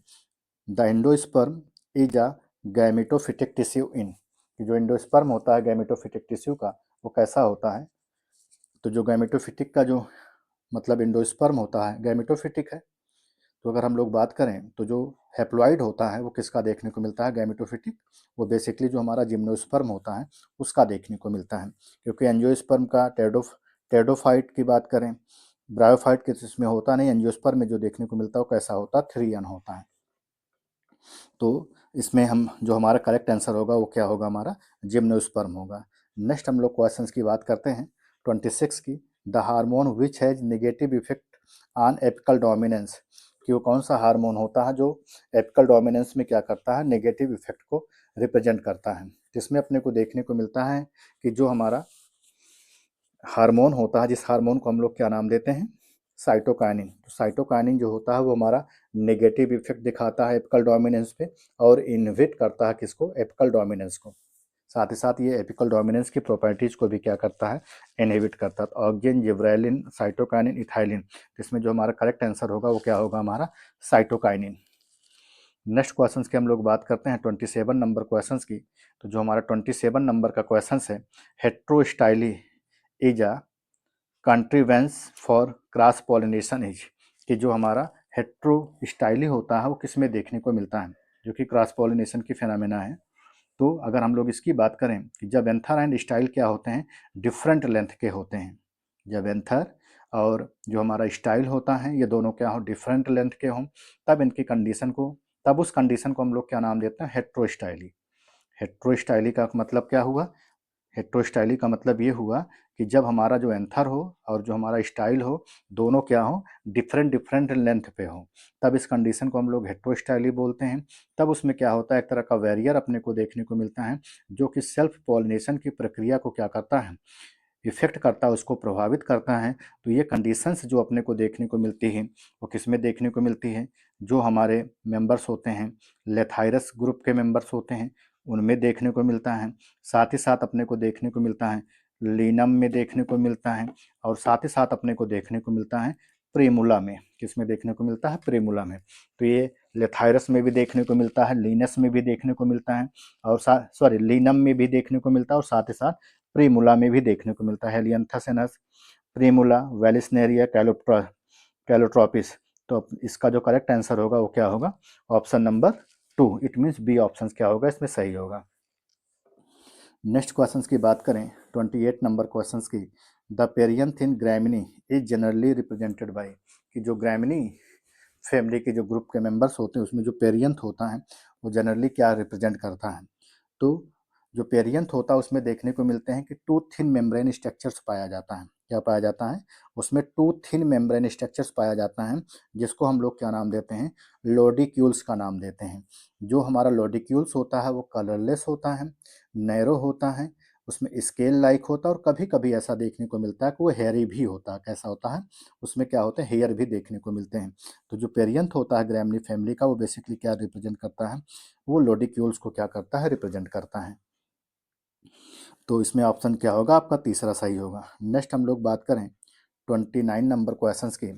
the endosperm is a gametophytic tissue in, कि जो एंडोस्पर्म होता है गैमेटोफिटिक टिश्यू का, वो कैसा होता है। तो जो गैमेटोफिटिक का जो मतलब एंडोस्पर्म होता है गैमेटोफिटिक है। तो अगर हम लोग बात करें तो जो हैप्लॉइड होता है वो किसका देखने को मिलता है, गैमेटोफिटिक, वो बेसिकली जो हमारा जिम्नोस्पर्म होता है उसका देखने को मिलता है। क्योंकि एंजियोस्पर्म का टेडोफाइट की बात करें, ब्रायोफाइट के इसमें होता नहीं, एंजियोस्पर्म में जो देखने को मिलता है वो कैसा होता है, 3N होता है। तो इसमें हम जो हमारा करेक्ट आंसर होगा वो क्या होगा, हमारा जिम्नोस्पर्म होगा। नेक्स्ट हम लोग क्वेश्चंस की बात करते हैं 26 की, the hormone which has negative effect on apical dominance, कि वो कौन सा हार्मोन होता है जो एपिकल डोमिनेंस में क्या करता है, नेगेटिव इफेक्ट को रिप्रेजेंट करता है। जिसमें अपने को देखने को मिलता है कि जो हमारा हार्मोन होता है, जिस हार्मोन को हम लोग क्या नाम देते हैं, साइटोकाइनिन। तो साइटोकाइनिन जो होता है वो हमारा नेगेटिव इफेक्ट दिखाता है एपिकल डोमिनेंस पे, और इनहिबिट करता है किसको, एपिकल डोमिनेंस को। साथ ही साथ ये एपिकल डोमिनेंस की प्रॉपर्टीज को भी क्या करता है, इनहिबिट करता है। तो ऑक्सिन, जिब्रेलिन, साइटोकाइनिन, इथाइलिन, इसमें जो हमारा करेक्ट आंसर होगा वो क्या होगा, हमारा साइटोकाइनिन। नेक्स्ट क्वेश्चन की हम लोग बात करते हैं 27 नंबर क्वेश्चन की। तो जो हमारा 27 नंबर का क्वेश्चन है, heterostyly is a contrivance for cross pollination is, कि जो हमारा हेट्रोस्टाइली होता है वो किस में देखने को मिलता है, जो कि क्रॉस पॉलिनेशन की फिनोमेना है। तो अगर हम लोग इसकी बात करें कि जब एंथर एंड स्टाइल क्या होते हैं, डिफरेंट लेंथ के होते हैं। जब एंथर और जो हमारा स्टाइल होता है ये दोनों क्या हो, डिफरेंट लेंथ के हों, तब इनकी कंडीशन को, तब उस कंडीशन को हम लोग क्या नाम देते हैं, हेट्रोस्टाइली। हेट्रोस्टाइली का मतलब क्या हुआ, हेट्रोस्टाइली का मतलब ये हुआ कि जब हमारा जो एंथर हो और जो हमारा स्टाइल हो, दोनों क्या हो, डिफरेंट डिफरेंट लेंथ पे हो, तब इस कंडीशन को हम लोग हेट्रोस्टाइली बोलते हैं। तब उसमें क्या होता है, एक तरह का बैरियर अपने को देखने को मिलता है, जो कि सेल्फ पॉलिनेशन की प्रक्रिया को क्या करता है, इफेक्ट करता है, उसको प्रभावित करता है। तो ये कंडीशंस जो अपने को देखने को मिलती हैं वो किस में देखने को मिलती है, जो हमारे मेंबर्स होते हैं लेथाइरस ग्रुप के मेंबर्स होते हैं उनमें देखने को मिलता है। साथ ही साथ अपने को देखने को मिलता है लीनम में देखने को मिलता है, और साथ ही साथ अपने को देखने को मिलता है प्रीमुला में, किसमें देखने को मिलता है? प्रीमुला में। तो ये लेथायरस में भी देखने को मिलता है, लीनस में भी देखने को मिलता है, और लीनम में भी देखने को मिलता है, और साथ ही साथ प्रीमुला में भी देखने को मिलता है। Helianthus, Primula, Vallisneria, Calotropis. तो इसका जो करेक्ट आंसर होगा वो क्या होगा? Option number 2। It means B option क्या होगा इसमें सही होगा। नेक्स्ट क्वेश्चंस की बात करें, 28 नंबर क्वेश्चंस की। The perianth in Gramineae is generally represented by, कि जो ग्रैमिनी फैमिली के जो ग्रुप के मेंबर्स होते हैं उसमें जो पेरियंथ होता है वो जनरली क्या रिप्रेजेंट करता है? तो जो पेरियंथ होता है उसमें देखने को मिलते हैं कि टू थिन मेम्ब्रेन स्ट्रक्चर्स पाया जाता है। क्या पाया जाता है? उसमें टू थिन मेम्ब्रेन स्ट्रक्चर्स पाया जाता है, जिसको हम लोग क्या नाम देते हैं? लोडिक्यूल्स का नाम देते हैं। जो हमारा लोडिक्यूल्स होता है वो कलरलेस होता है, नैरो होता है, उसमें स्केल लाइक होता है, और कभी कभी ऐसा देखने को मिलता है कि वो हेयरी भी होता है। कैसा होता है? उसमें क्या होता है? हेयर भी देखने को मिलते हैं। तो जो पेरियंथ होता है ग्रैमनी फैमिली का वो बेसिकली क्या रिप्रेजेंट करता है? वो लोडिक्यूल्स को क्या करता है? रिप्रेजेंट करता है। तो इसमें ऑप्शन क्या होगा आपका? तीसरा सही होगा। नेक्स्ट हम लोग बात करें 29 नंबर क्वेश्चन की।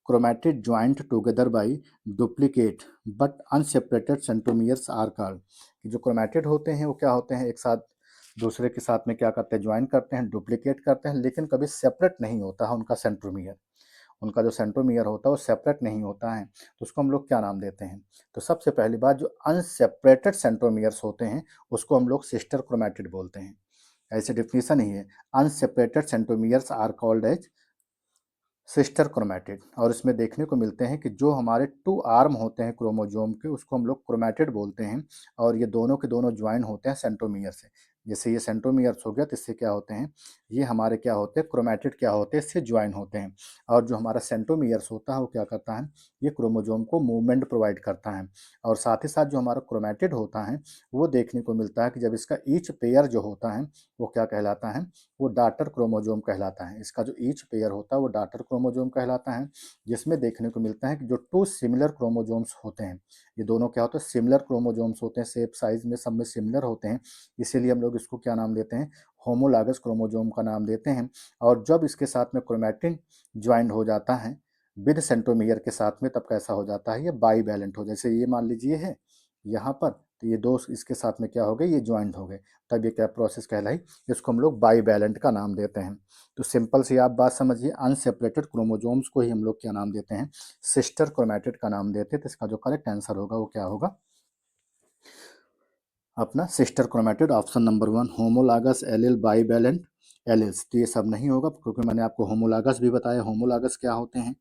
Chromatid joint together by duplicate but unseparated centromeres are called. जो क्रोमैटिड होते हैं वो क्या होते हैं? एक साथ दूसरे के साथ में क्या करते हैं? ज्वाइन करते हैं, डुप्लीकेट करते हैं, लेकिन कभी सेपरेट नहीं होता है उनका सेंट्रोमियर। उनका जो सेंट्रोमियर होता है वो सेपरेट नहीं होता है, तो उसको हम लोग क्या नाम देते हैं? तो सबसे पहली बात, जो अनसेपरेटेड सेंट्रोमियर्स होते हैं उसको हम लोग सिस्टर क्रोमैटिड बोलते हैं। ऐसे डेफिनेशन ही है, unseparated centromeres are called as sister chromatid. और इसमें देखने को मिलते हैं कि जो हमारे टू आर्म होते हैं क्रोमोजोम के उसको हम लोग क्रोमैटिड बोलते हैं, और ये दोनों के दोनों ज्वाइन होते हैं सेंट्रोमियर से। जैसे ये सेंट्रोमियर्स हो गया तो इससे क्या होते हैं? ये हमारे क्या होते हैं? क्रोमैटिड क्या होते हैं? इससे ज्वाइन होते हैं। और जो हमारा सेंट्रोमियर्स होता है वो क्या करता है? ये क्रोमोजोम को मूवमेंट प्रोवाइड करता है। और साथ ही साथ जो हमारा क्रोमैटिड होता है वो देखने को मिलता है कि जब इसका ईच पेयर जो होता है वो क्या कहलाता है? वो डॉटर क्रोमोजोम कहलाता है। इसका जो ईच पेयर होता है वो डॉटर क्रोमोजोम कहलाता है, जिसमें देखने को मिलता है कि जो टू सिमिलर क्रोमोजोम्स होते हैं, ये दोनों क्या होते हैं? सिमिलर क्रोमोजोम्स होते हैं, शेप साइज में सब में सिमिलर होते हैं, इसीलिए हम लोग इसको क्या नाम देते हैं? होमोलॉगस क्रोमोजोम का नाम देते हैं। और जब इसके साथ में क्रोमैटिन ज्वाइंट हो जाता है विद सेंट्रोमियर के साथ में, तब कैसा हो जाता है? ये बाईवैलेंट हो, जैसे ये मान लीजिए है यहाँ पर, तो ये दो इसके साथ में क्या हो गए? ये ज्वाइंट हो गए, तब ये क्या प्रोसेस कहलाई? इसको हम लोग बाईवैलेंट का नाम देते हैं। तो सिंपल सी आप बात समझिए, अनसेपरेटेड क्रोमोजोम्स को ही हम लोग क्या नाम देते हैं? सिस्टर क्रोमैटिड का नाम देते हैं। तो इसका जो करेक्ट आंसर होगा वो क्या होगा? अपना sister chromatid, option number 1, homologous allele bivalent alleles. तो ये सब नहीं होगा, क्योंकि मैंने आपको होमोलॉगस भी बताया। होमोलॉगस क्या होते हैं?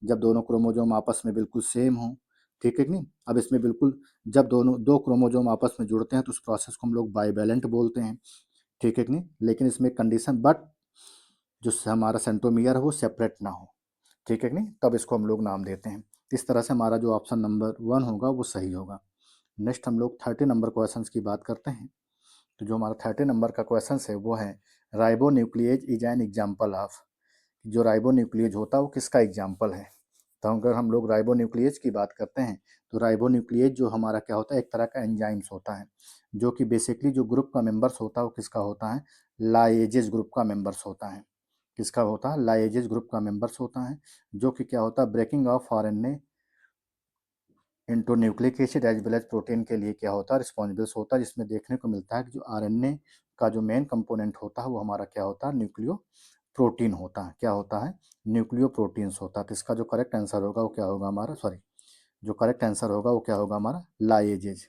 जब दोनों क्रोमोजोम आपस में बिल्कुल सेम हो, ठीक है कि नहीं? अब इसमें बिल्कुल जब दोनों दो क्रोमोजोम आपस में जुड़ते हैं तो उस प्रोसेस को हम लोग बाईवैलेंट बोलते हैं, ठीक है कि नहीं? लेकिन इसमें कंडीशन, बट जो हमारा सेंट्रोमियर है वो सेपरेट ना हो, ठीक है कि नहीं? तब इसको हम लोग नाम देते हैं। इस तरह से हमारा जो ऑप्शन नंबर 1 होगा वो सही होगा। नेक्स्ट हम लोग 30 नंबर क्वेश्चंस की बात करते हैं। तो जो हमारा 30 नंबर का क्वेश्चन है वो है, ribo nuclease is an example of. जो राइबो न्यूक्लियेज होता है वो किसका एग्जाम्पल है? तो अगर हम लोग राइबो न्यूक्लियेज की बात करते हैं तो राइबो न्यूक्लियेज जो हमारा क्या होता है? एक तरह का एंजाइम्स होता है, जो कि बेसिकली जो ग्रुप का मेंबर्स होता है वो किसका होता है? लाएजेज ग्रुप का मेंबर्स होता है। किसका होता है? लाएजेज ग्रुप का मेंबर्स होता है, जो कि क्या होता है? Breaking off RNA into nucleic acid as well as protein के लिए क्या होता है? रिस्पॉन्सिबल्स होता है, जिसमें देखने को मिलता है कि जो आरएनए का जो मेन कंपोनेंट होता है वो हमारा क्या होता है? न्यूक्लियो प्रोटीन होता है। क्या होता है? न्यूक्लियो प्रोटीन्स होता है। तो इसका जो करेक्ट आंसर होगा वो क्या होगा हमारा? सॉरी, जो करेक्ट आंसर होगा वो क्या होगा हमारा? लाइएजेज।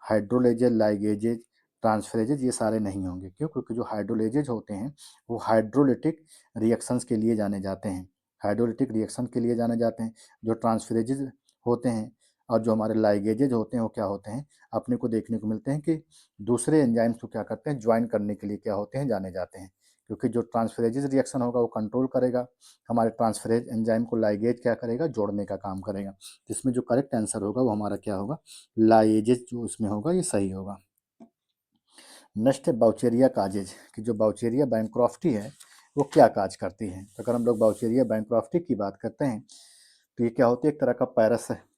हाइड्रोलेजेज, लाइगेजेज, ट्रांसफरेजेज ये सारे नहीं होंगे। क्यों? क्योंकि जो हाइड्रोलेजेज होते हैं वो हाइड्रोलिटिक रिएक्शंस के लिए जाने जाते हैं, हाइड्रोलिटिक रिएक्शन के लिए जाने जाते हैं। जो ट्रांसफरेजेज होते हैं और जो हमारे लाइगेजेज होते हैं वो क्या होते हैं? अपने को देखने को मिलते हैं कि दूसरे एंजाइम्स को क्या करते हैं? ज्वाइन करने के लिए क्या होते हैं? जाने जाते हैं। क्योंकि जो ट्रांसफरेजेज रिएक्शन होगा वो कंट्रोल करेगा, हमारे ट्रांसफरेज एंजाइम को लाइगेज क्या करेगा? जोड़ने का काम करेगा। इसमें जो करेक्ट आंसर होगा वो हमारा क्या होगा? लाइएजेज जो इसमें होगा ये सही होगा। नेक्स्ट है बाउचेरिया काजेज, कि जो बाउचेरिया बैंक्रॉफ्टी है वो क्या काज करती है? तो अगर हम लोग बाउचेरिया बैंक्रॉफ्टी की बात करते हैं तो ये क्या होती है? एक तरह का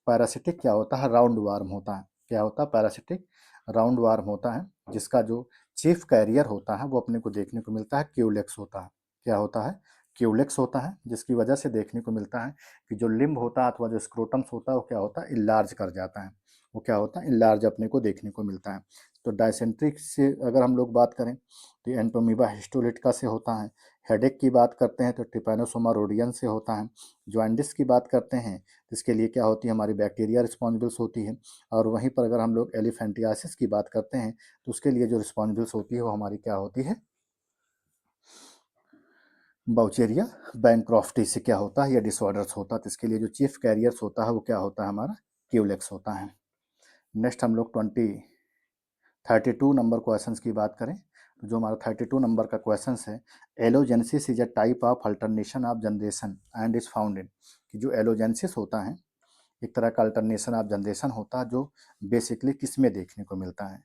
पैरासिटिक क्या होता है? राउंड वार्म होता है। क्या होता है? पैरासिटिक राउंड वार्म होता है, जिसका जो चीफ कैरियर होता है वो अपने को देखने को मिलता है क्यूलेक्स होता है। क्या होता है? क्यूलेक्स होता है, जिसकी वजह से देखने को मिलता है कि जो लिम्ब होता है अथवा जो स्क्रोटम्स होता है वो क्या होता है, इलार्ज कर जाता है। वो क्या होता है, इलार्ज अपने को देखने को मिलता है। तो डायसेंट्री से अगर हम लोग बात करें तो एंटोमीबा हिस्टोलिटिका से होता है। हेडेक की बात करते हैं तो ट्रिपैनोसोमा रोडियन से होता है। जॉइंडिस की बात करते हैं तो इसके लिए क्या होती है, हमारी बैक्टीरिया रिस्पॉन्सिबल्स होती है। और वहीं पर अगर हम लोग एलिफेंटियासिस की बात करते हैं तो उसके लिए जो रिस्पॉन्सिबल्स होती है वो हमारी क्या होती है, बाउचेरिया बैंक्रॉफ्टी से क्या होता है, या डिसऑर्डर्स होता है। तो इसके लिए जो चीफ कैरियर्स होता है वो क्या होता है, हमारा क्यूलेक्स होता है। नेक्स्ट हम लोग 32 नंबर क्वेश्चंस की बात करें तो जो हमारा 32 नंबर का क्वेश्चन है, allogenesis is a type of alternation of generation and is found in, कि जो एलोजेंसिस होता है एक तरह का अल्टरनेशन ऑफ जनरेशन होता है जो बेसिकली किस में देखने को मिलता है।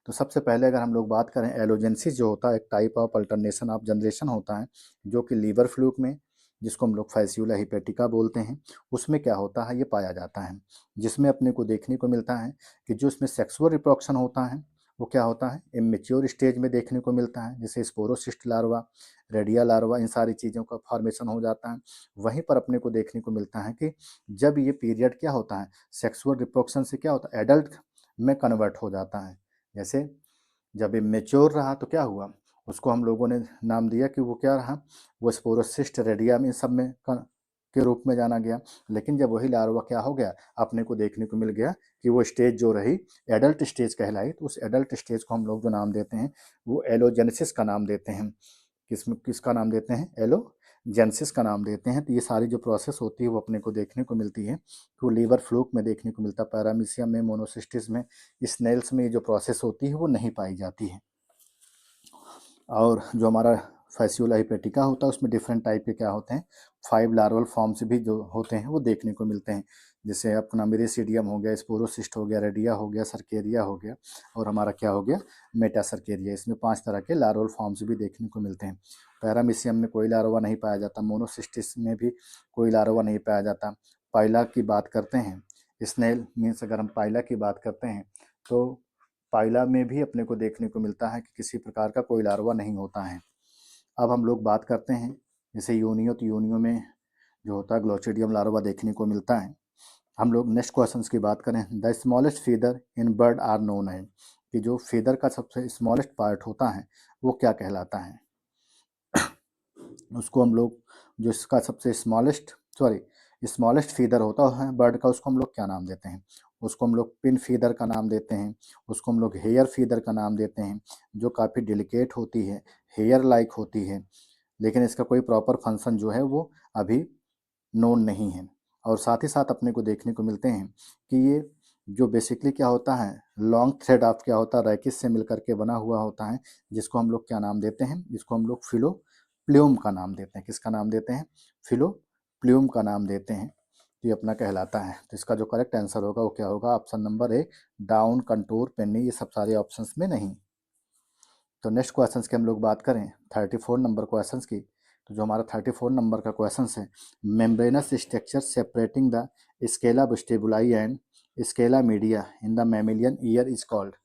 तो सबसे पहले अगर हम लोग बात करें, एलोजेंसिस जो होता है एक type of alternation of generation होता है जो कि लीवर फ्लूक में, जिसको हम लोग फैसियोला हिपेटिका बोलते हैं, उसमें क्या होता है, ये पाया जाता है। जिसमें अपने को देखने को मिलता है कि जो इसमें सेक्सुअल रिप्रोडक्शन होता है वो क्या होता है, इमेच्योर स्टेज में देखने को मिलता है, जैसे स्पोरोसिस्ट लार्वा, रेडिया लार्वा, इन सारी चीज़ों का फॉर्मेशन हो जाता है। वहीं पर अपने को देखने को मिलता है कि जब ये पीरियड क्या होता है, सेक्सुअल रिप्रोडक्शन से क्या होता है, एडल्ट में कन्वर्ट हो जाता है। जैसे जब ये मेच्योर रहा तो क्या हुआ, उसको हम लोगों ने नाम दिया कि वो क्या रहा, वो स्पोरोसिस्ट, रेडिया में, सब में के रूप में जाना गया। लेकिन जब वही लार्वा क्या हो गया, अपने को देखने को मिल गया कि वो स्टेज जो रही एडल्ट स्टेज कहलाई, तो उस एडल्ट स्टेज को हम लोग जो नाम देते हैं वो एलोजेनेसिस का नाम देते हैं। किसका नाम देते हैं, एलोजेनेसिस का नाम देते हैं। तो ये सारी जो प्रोसेस होती है वो अपने को देखने को मिलती है, तो लीवर फ्लूक में देखने को मिलता है, पैरामीशियम में, मोनोसिस्टिस में, स्नेल्स में ये जो प्रोसेस होती है वो नहीं पाई जाती है। और जो हमारा फैसियोला हिपेटिका होता है उसमें डिफरेंट टाइप के क्या होते हैं, 5 लार्वल फॉर्म्स भी जो होते हैं वो देखने को मिलते हैं। जैसे अपना मिरीसीडियम हो गया, स्पोरोसिस्ट हो गया, रेडिया हो गया, सर्केरिया हो गया, और हमारा क्या हो गया, मेटासर्केरिया। इसमें 5 तरह के लार्वल फॉर्म्स भी देखने को मिलते हैं। पैरामीशियम में कोई लार्वा नहीं पाया जाता, मोनोसिस्टिस में भी कोई लार्वा नहीं पाया जाता। पाइला की बात करते हैं, स्नेल मीन्स अगर हम पाइला की बात करते हैं तो पाइला में भी अपने को देखने को मिलता है कि किसी प्रकार का कोई लार्वा नहीं होता है। अब हम लोग बात करते हैं जैसे यूनियो, तो यूनियो में जो होता है ग्लोचिडियम लार्वा देखने को मिलता है। हम लोग नेक्स्ट क्वेश्चन की बात करें, the smallest feather in bird are known है, कि जो फीदर का सबसे स्मॉलेस्ट पार्ट होता है वो क्या कहलाता है, उसको हम लोग, जो इसका सबसे स्मॉलेस्ट फीदर होता है बर्ड का, उसको हम लोग क्या नाम देते हैं, उसको हम लोग पिन फीदर का नाम देते हैं, उसको हम लोग हेयर फीदर का नाम देते हैं, जो काफ़ी डिलिकेट होती है, हेयर लाइक होती है, लेकिन इसका कोई प्रॉपर फंक्शन जो है वो अभी नोन नहीं है। और साथ ही साथ अपने को देखने को मिलते हैं कि ये जो बेसिकली क्या होता है, लॉन्ग थ्रेड ऑफ क्या होता है, रैकिस से मिलकर के बना हुआ होता है, जिसको हम लोग क्या नाम देते हैं, जिसको हम लोग फिलोप्ल्यूम का नाम देते हैं। किसका नाम देते हैं, फिलोप्ल्यूम का नाम देते हैं। तो ये अपना कहलाता है। तो इसका जो करेक्ट आंसर होगा वो क्या होगा, option number A, down, contour, Penney, ये सब सारे ऑप्शंस में नहीं। तो नेक्स्ट क्वेश्चन की हम लोग बात करें 34 नंबर क्वेश्चन की, तो जो हमारा 34 नंबर का क्वेश्चन है, membranous structure separating the scala vestibuli and scala media in the mammalian ear is called,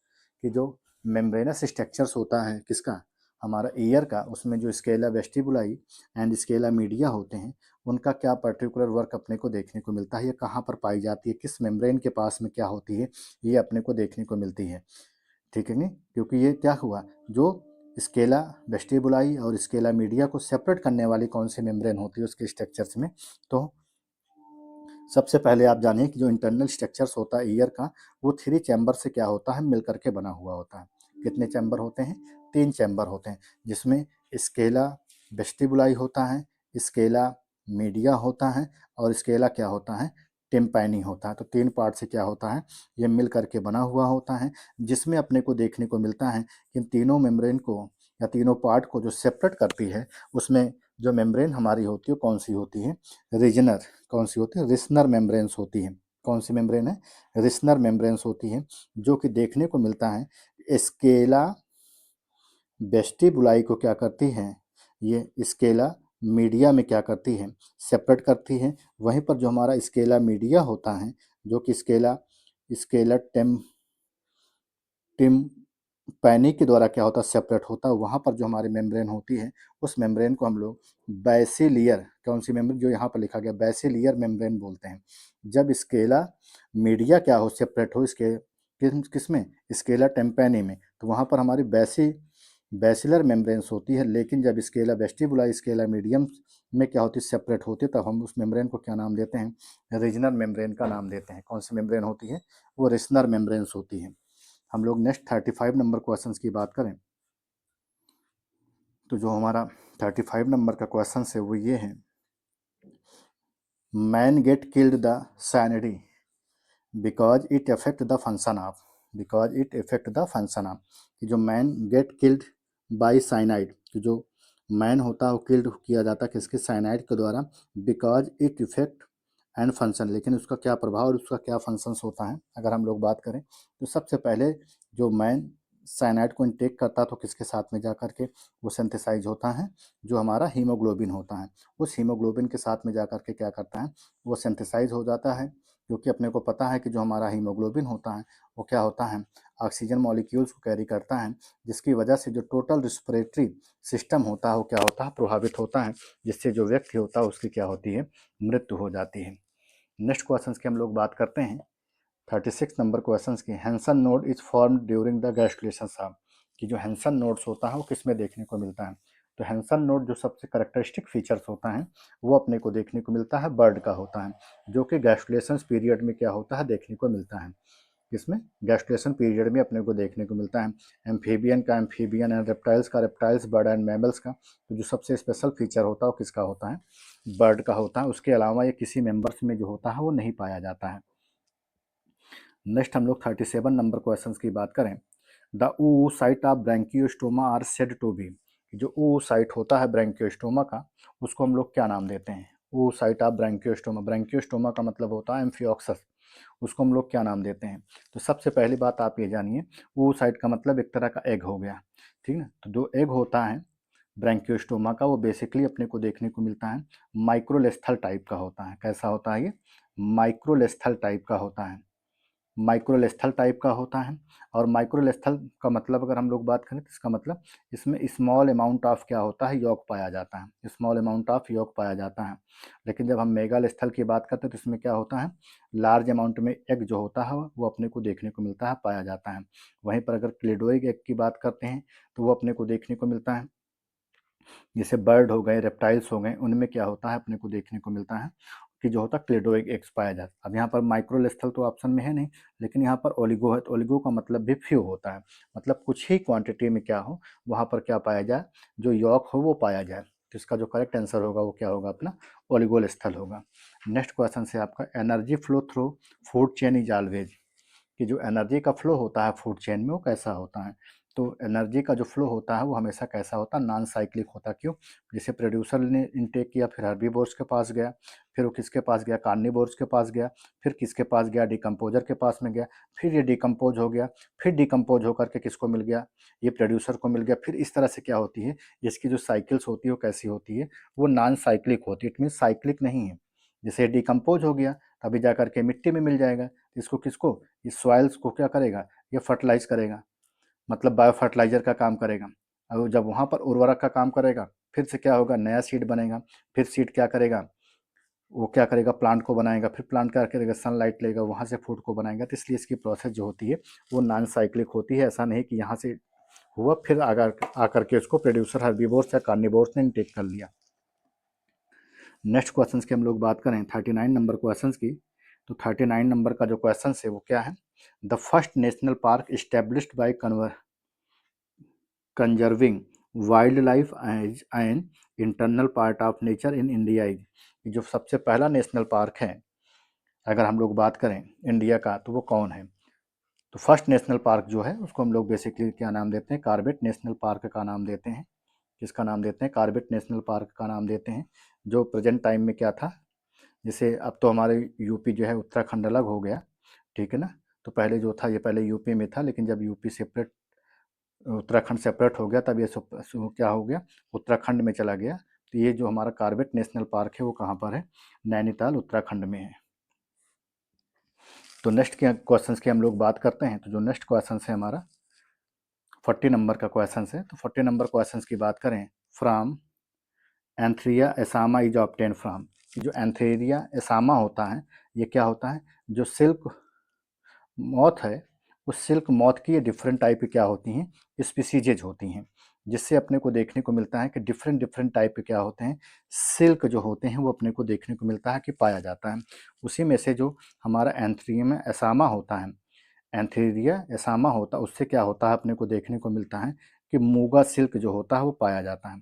कि जो मेम्ब्रेनस स्ट्रक्चर्स होता है किसका, हमारा ईयर का, उसमें जो Scala vestibuli and scala media होते हैं उनका क्या पर्टिकुलर वर्क अपने को देखने को मिलता है, ये कहाँ पर पाई जाती है, किस मेम्ब्रेन के पास में क्या होती है, ये अपने को देखने को मिलती है। ठीक है नहीं, क्योंकि ये क्या हुआ, जो स्केला वेस्टिबुलाई और स्केला मीडिया को सेपरेट करने वाली कौन सी मेम्ब्रेन होती है उसके स्ट्रक्चर्स में, तो सबसे पहले आप जानिए कि जो इंटरनल स्ट्रक्चर्स होता है ईयर का, वो 3 चैम्बर से क्या होता है, मिलकर के बना हुआ होता है। कितने चैम्बर होते हैं, 3 चैम्बर होते हैं, जिसमें स्केला वेस्टिबुलाई होता है, स्केला मीडिया होता है, और स्केला क्या होता है, टिम्पैनी होता है। तो 3 पार्ट से क्या होता है, ये मिल करके बना हुआ होता है, जिसमें अपने को देखने को मिलता है कि इन तीनों मेम्ब्रेन को या तीनों पार्ट को जो सेपरेट करती है, उसमें जो मेम्ब्रेन हमारी होती है कौन सी होती है, रीजनर, कौन सी होती है, रिस्नर मेम्ब्रेन्स होती है। कौन सी मेम्ब्रेन है, रिस्नर मेम्ब्रेन्स होती है, जो कि देखने को मिलता है स्केला वेस्टिबुलाई को क्या करती हैं, ये स्केला मीडिया में क्या करती है, सेपरेट करती है। वहीं पर जो हमारा स्केला मीडिया होता है, जो कि स्केला स्केला टिम पैनी के द्वारा क्या होता है, सेपरेट होता है। वहाँ पर जो हमारी मेम्ब्रेन होती है, उस मेम्ब्रेन को हम लोग बैसिलियर, कौन सी मेम्ब्रेन, जो यहाँ पर लिखा गया बैसिलियर मेम्ब्रेन बोलते हैं। जब स्केला मीडिया क्या हो, सेपरेट हो, इसके किस में, स्केला टेम्पैनी में, तो वहाँ पर हमारी बैसिलर मेम्ब्रेन्स होती है। लेकिन जब स्केला वेस्टिबुला, स्केला मीडियम में क्या होती है, सेपरेट होती है, तब हम उस मेम्ब्रेन को क्या नाम देते हैं, रीजनल मेम्ब्रेन का नाम देते हैं। कौन सी मेम्ब्रेन होती है, वो रीजनल मेम्ब्रेन्स होती है। हम लोग नेक्स्ट 35 नंबर क्वेश्चन की बात करें, तो जो हमारा 35 नंबर का क्वेश्चन है वो ये है, man get killed the cyanide because it affect the function of, because it affect the function of, कि जो man get killed by cyanide, कि जो मैन होता है वो किल्ड किया जाता है किसके, साइनाइड के द्वारा, because it effect and function, लेकिन उसका क्या प्रभाव और उसका क्या फंक्शंस होता है। अगर हम लोग बात करें तो सबसे पहले जो मैन साइनाइड को इनटेक करता है तो किसके साथ में जा करके वो सिंथेसाइज होता है, जो हमारा हीमोग्लोबिन होता है, उस हीमोग्लोबिन के साथ में जा करके क्या करता है, वो सिंथेसाइज हो जाता है। क्योंकि अपने को पता है कि जो हमारा हीमोग्लोबिन होता है वो क्या होता है, ऑक्सीजन मॉलिक्यूल्स को कैरी करता है, जिसकी वजह से जो टोटल रिस्पिरेटरी सिस्टम होता है वो क्या होता है, प्रभावित होता है, जिससे जो व्यक्ति होता है उसकी क्या होती है, मृत्यु हो जाती है। नेक्स्ट क्वेश्चन की हम लोग बात करते हैं 36 नंबर क्वेश्चन की, Hensen node is form during the gastrulation साहब, कि जो हैंसन नोड्स होता है वो किस में देखने को मिलता है। तो हैंसन नोड जो सबसे करेक्टरिस्टिक फीचर्स होता है वो अपने को देखने को मिलता है बर्ड का होता है, जो कि गैस्ट्रुलेशन पीरियड में क्या होता है, देखने को मिलता है। इसमें गैस्ट्रुलेशन पीरियड में अपने को देखने को मिलता है। एम्फीबियन का एम्फीबियन एंड रेप्टाइल्स का रेप्टाइल्स, बर्ड एंड मैमल्स का तो जो सबसे स्पेशल फीचर होता है वो किसका होता है, बर्ड का होता है। उसके अलावा ये किसी मेंबर्स में जो होता है वो नहीं पाया जाता है। नेक्स्ट हम लोग 37 नंबर क्वेश्चन की बात करें, the uh site of branchiostoma are said to be, जो ऊ साइट होता है ब्रैंकियोस्टोमा का, उसको हम लोग क्या नाम देते हैं, ऊ साइट ऑफ ब्रैंकियोस्टोमा, ब्रैंकियोस्टोमा का मतलब होता है एम्फियोक्सस, उसको हम लोग क्या नाम देते हैं। तो सबसे पहली बात आप ये जानिए, ऊ साइट का मतलब एक तरह का एग हो गया, ठीक ना। तो जो एग होता है ब्रैंकियोस्टोमा का वो बेसिकली अपने को देखने को मिलता है माइक्रोलेस्थल टाइप का होता है। कैसा होता है ये, माइक्रोलेस्थल टाइप का होता है, माइक्रोलेस्थल टाइप का होता है। और माइक्रोलेस्थल का मतलब अगर हम लोग बात करें तो इसका मतलब इसमें स्मॉल अमाउंट ऑफ क्या होता है, यॉक पाया जाता है, स्मॉल अमाउंट ऑफ यॉक पाया जाता है। लेकिन जब हम मेगालेस्थल की बात करते हैं तो इसमें क्या होता है, लार्ज अमाउंट में एग जो होता है वो अपने को देखने को मिलता है, पाया जाता है। वहीं पर अगर क्लिडोइक एग की बात करते हैं तो वो अपने को देखने को मिलता है, जैसे बर्ड हो गए, रेप्टाइल्स हो गए, उनमें क्या होता है, अपने को देखने को मिलता है कि जो होता है क्लिडोइक एग्स पाया जाता है। अब यहाँ पर माइक्रोलेस्थल तो ऑप्शन में है नहीं, लेकिन यहाँ पर ओलिगो है, तो ओलिगो का मतलब भी फ्यू होता है, मतलब कुछ ही क्वांटिटी में क्या हो, वहाँ पर क्या पाया जाए, जो यॉक हो वो पाया जाए। तो इसका जो करेक्ट आंसर होगा वो क्या होगा, अपना ओलिगोलेस्थल होगा। नेक्स्ट क्वेश्चन से आपका, energy flow through food chain is always, कि जो एनर्जी का फ्लो होता है फूड चेन में वो कैसा होता है। तो एनर्जी का जो फ्लो होता है वो हमेशा कैसा होता है, नॉन साइक्लिक होता है। क्यों, जैसे प्रोड्यूसर ने इनटेक किया, फिर हर्बीवोर्स के पास गया, फिर वो किसके पास गया, कार्निवोर्स के पास गया, फिर किसके पास गया, डिकम्पोजर के पास में गया, फिर ये डिकम्पोज हो गया, फिर डिकम्पोज होकर के किसको मिल गया, ये प्रोड्यूसर को मिल गया। फिर इस तरह से क्या होती है, इसकी जो साइकिल्स होती है वो कैसी होती है, वो नॉन साइक्लिक होती है, इट मीन साइक्लिक नहीं है। जैसे डिकम्पोज हो गया तभी जा करके मिट्टी में मिल जाएगा, इसको किसको, इस सॉइल्स को क्या करेगा, ये फर्टिलाइज करेगा, मतलब बायो फर्टिलाइजर का काम करेगा। और जब वहाँ पर उर्वरक का काम करेगा, फिर से क्या होगा, नया सीड बनेगा, फिर सीड क्या करेगा, वो क्या करेगा, प्लांट को बनाएगा, फिर प्लांट क्या करेगा, सनलाइट लेगा, वहाँ से फूड को बनाएगा। तो इसलिए इसकी प्रोसेस जो होती है वो नॉन साइक्लिक होती है। ऐसा नहीं कि यहाँ से हुआ फिर आकर आकर के उसको प्रोड्यूसर हर्बीवोर्स या कार्निवोर्स ने इनटेक कर लिया। नेक्स्ट क्वेश्चन की हम लोग बात करें 39 नंबर क्वेश्चन की, तो 39 नंबर का जो क्वेश्चन है वो क्या है, the first national park established by conserving wild life as an internal part of nature in India is, जो सबसे पहला नेशनल पार्क है अगर हम लोग बात करें इंडिया का तो वो कौन है। तो फर्स्ट नेशनल पार्क जो है उसको हम लोग बेसिकली क्या नाम देते हैं, कॉर्बेट नेशनल पार्क का नाम देते हैं। किसका नाम देते हैं, कॉर्बेट नेशनल पार्क का नाम देते हैं। जो प्रेजेंट टाइम में क्या था, जैसे अब तो हमारे यूपी जो है उत्तराखंड अलग हो गया, ठीक है ना। तो पहले जो था ये पहले यूपी में था, लेकिन जब यूपी सेपरेट, उत्तराखंड सेपरेट हो गया तब ये क्या हो गया, उत्तराखंड में चला गया। तो ये जो हमारा कॉर्बेट नेशनल पार्क है वो कहाँ पर है, नैनीताल उत्तराखंड में है। तो नेक्स्ट के क्वेश्चन की हम लोग बात करते हैं। तो जो नेक्स्ट क्वेश्चन है हमारा 40 नंबर का क्वेश्चन है। तो 40 नंबर क्वेश्चन की बात करें, फ्रॉम एंथ्रिया एसामा इज ऑब्टेन फ्रॉम। जो एंथ्रेरिया एसामा होता है, ये क्या होता है, जो सिल्क मॉथ है, उस सिल्क मॉथ की ये डिफरेंट टाइप की क्या होती हैं, स्पीसीजेज होती हैं, जिससे अपने को देखने को मिलता है कि डिफरेंट डिफरेंट टाइप के क्या होते हैं, सिल्क जो होते हैं वो अपने को देखने को मिलता है कि पाया जाता है। उसी में से जो हमारा एंथ्रियम एसामा होता है, एंथेरिया एसामा होता है, उससे क्या होता है अपने को देखने को मिलता है कि मूगा सिल्क जो होता है वो पाया जाता है।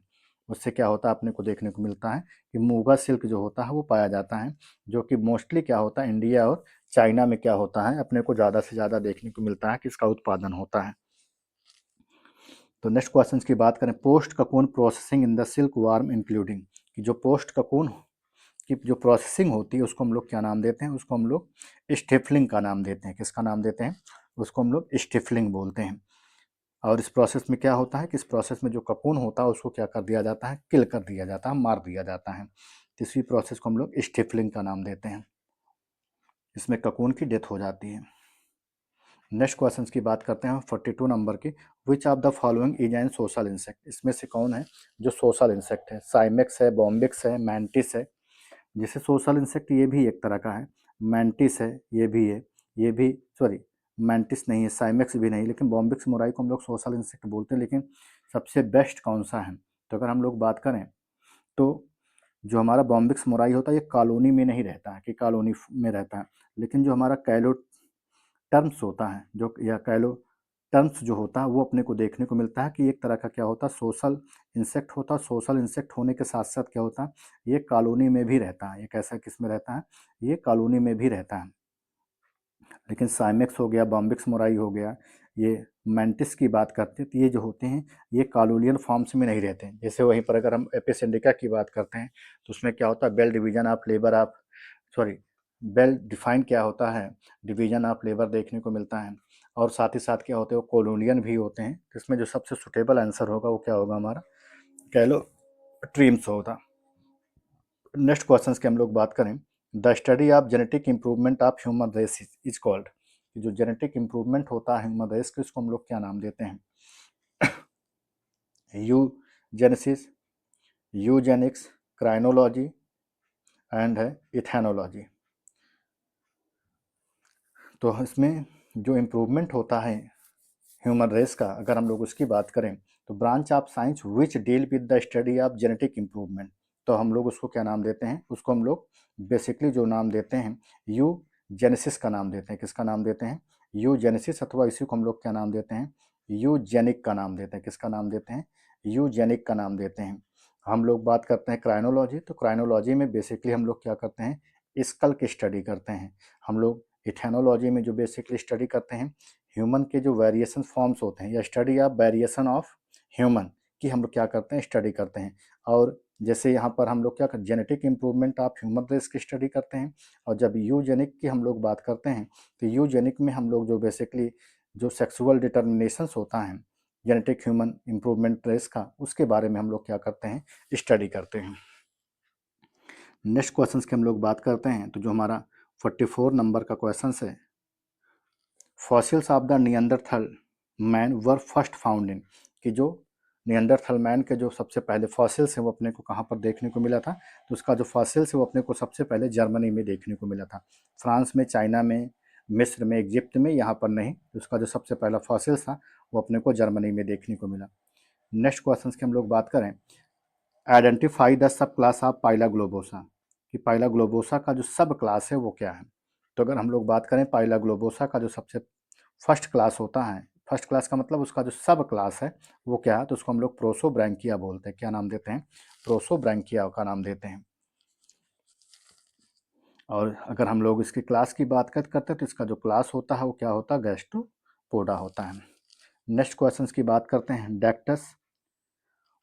उससे क्या होता है अपने को देखने को मिलता है कि मूगा सिल्क जो होता है वो पाया जाता है, जो कि मोस्टली क्या होता है इंडिया और चाइना में क्या होता है अपने को ज़्यादा से ज़्यादा देखने को मिलता है कि इसका उत्पादन होता है। तो नेक्स्ट क्वेश्चन की बात करें, post cocoon processing in the silk warm including, कि जो पोस्ट ककून की जो प्रोसेसिंग होती है उसको हम लोग क्या नाम देते हैं, उसको हम लोग स्टिफलिंग का नाम देते हैं। किसका नाम देते हैं, उसको हम लोग स्टिफलिंग बोलते हैं। और इस प्रोसेस में क्या होता है कि इस प्रोसेस में जो ककून होता है उसको क्या कर दिया जाता है, किल कर दिया जाता है, मार दिया जाता है। तो इसी प्रोसेस को हम लोग स्टिफलिंग का नाम देते हैं। इसमें ककून की डेथ हो जाती है। नेक्स्ट क्वेश्चन की बात करते हैं 42 नंबर की, विच of the following is an social insect. इसमें से कौन है जो सोशल इंसेक्ट है, साइमेक्स है, बॉम्बिक्स है, मैंटिस है। जैसे सोशल इंसेक्ट ये भी एक तरह का है, मैंटिस है, ये भी है, ये भी सॉरी मैंटिस नहीं है, साइमेक्स भी नहीं, लेकिन बॉम्बिक्स मोराई को हम लोग सोशल इंसेक्ट बोलते हैं। लेकिन सबसे बेस्ट कौन सा है, तो अगर हम लोग बात करें तो जो हमारा बॉम्बिक्स मोराई होता है ये कॉलोनी में नहीं रहता है कि कॉलोनी में रहता है, लेकिन जो हमारा कैलो टर्म्स होता है जो या कैलो टर्म्स जो होता है वो अपने को देखने को मिलता है कि एक तरह का क्या होता है, सोशल इंसेक्ट होता है। सोशल इंसेक्ट होने के साथ साथ क्या होता है, ये कॉलोनी में भी रहता है। ये कैसा किस में रहता है, ये कॉलोनी में भी रहता है। लेकिन साइमेक्स हो गया, बॉम्बिक्स मोराई हो गया, ये मैंटिस की बात करते हैं तो ये जो होते हैं ये कॉलोनियल फॉर्म्स में नहीं रहते हैं। जैसे वहीं पर अगर हम एपिस इंडिका की बात करते हैं तो उसमें क्या होता है, well division of labour of sorry well defined क्या होता है, डिवीजन ऑफ लेबर देखने को मिलता है। और साथ ही साथ क्या होते हैं वो कॉलोनियन भी होते हैं। तो इसमें जो सबसे सुटेबल आंसर होगा वो क्या होगा, हमारा कैलो ट्रीम्स होगा। नेक्स्ट क्वेश्चन की हम लोग बात करें, the study of genetic improvement of human race is called. जो जेनेटिक इंप्रूवमेंट होता है ह्यूमन रेस के उसको हम लोग क्या नाम देते हैं, यूजेनेसिस, यूजेनिक्स, क्राइनोलॉजी एंड है इथेनोलॉजी। तो इसमें जो इम्प्रूवमेंट होता है ह्यूमन रेस का, अगर हम लोग उसकी बात करें तो branch of science which deal with the study of genetic improvement, तो हम लोग उसको क्या नाम देते हैं, उसको हम लोग बेसिकली जो नाम देते हैं यू जेनेसिस का नाम देते हैं। किसका नाम देते हैं, यू जेनेसिस, अथवा इसी को हम लोग क्या नाम देते हैं, यूजेनिक का नाम देते हैं। किसका नाम देते हैं, यूजेनिक का नाम देते हैं। हम लोग बात करते हैं क्राइनोलॉजी, तो क्राइनोलॉजी में बेसिकली हम लोग क्या करते हैं, स्कल की स्टडी करते हैं। हम लोग इथेनोलॉजी में जो बेसिकली स्टडी करते हैं ह्यूमन के जो वेरिएशन फॉर्म्स होते हैं या study of variation of human की हम लोग क्या करते हैं, स्टडी करते हैं। और जैसे यहाँ पर हम लोग क्या करते हैं, genetic improvement of human race की स्टडी करते हैं। और जब यूजेनिक की हम लोग बात करते हैं तो यूजेनिक में हम लोग जो बेसिकली जो सेक्सुअल डिटर्मिनेशंस होता है जेनेटिक ह्यूमन इंप्रूवमेंट रेस का, उसके बारे में हम लोग क्या करते हैं, स्टडी करते हैं। नेक्स्ट क्वेश्चन की हम लोग बात करते हैं तो जो हमारा 44 नंबर का क्वेश्चन है, fossils of the Neanderthal man were first found in, कि जो नियंडरथल मैन के जो सबसे पहले फॉसिल्स हैं वो अपने को कहाँ पर देखने को मिला था, तो उसका जो फॉसिल्स है वो अपने को सबसे पहले जर्मनी में देखने को मिला था। फ्रांस में, चाइना में, मिस्र में, इजिप्ट में, यहाँ पर नहीं। उसका जो सबसे पहला फॉसिल्स था वो अपने को जर्मनी में देखने को मिला। नेक्स्ट क्वेश्चन की हम लोग बात करें, identify the sub class of Pila globosa, कि पाइला ग्लोबोसा का जो सब क्लास है वो क्या है। तो अगर हम लोग बात करें पाइला ग्लोबोसा का जो सबसे फर्स्ट क्लास होता है, फर्स्ट क्लास का मतलब उसका जो सब क्लास है वो क्या है, तो उसको हम लोग प्रोसोब्रैंकिया बोलते हैं। क्या नाम देते हैं, प्रोसोब्रैंकिया का नाम देते हैं। और अगर हम लोग इसकी क्लास की बात करते हैं तो इसका जो क्लास होता है वो क्या होता है, गैस्ट्रोपोडा होता है। नेक्स्ट क्वेश्चन की बात करते हैं,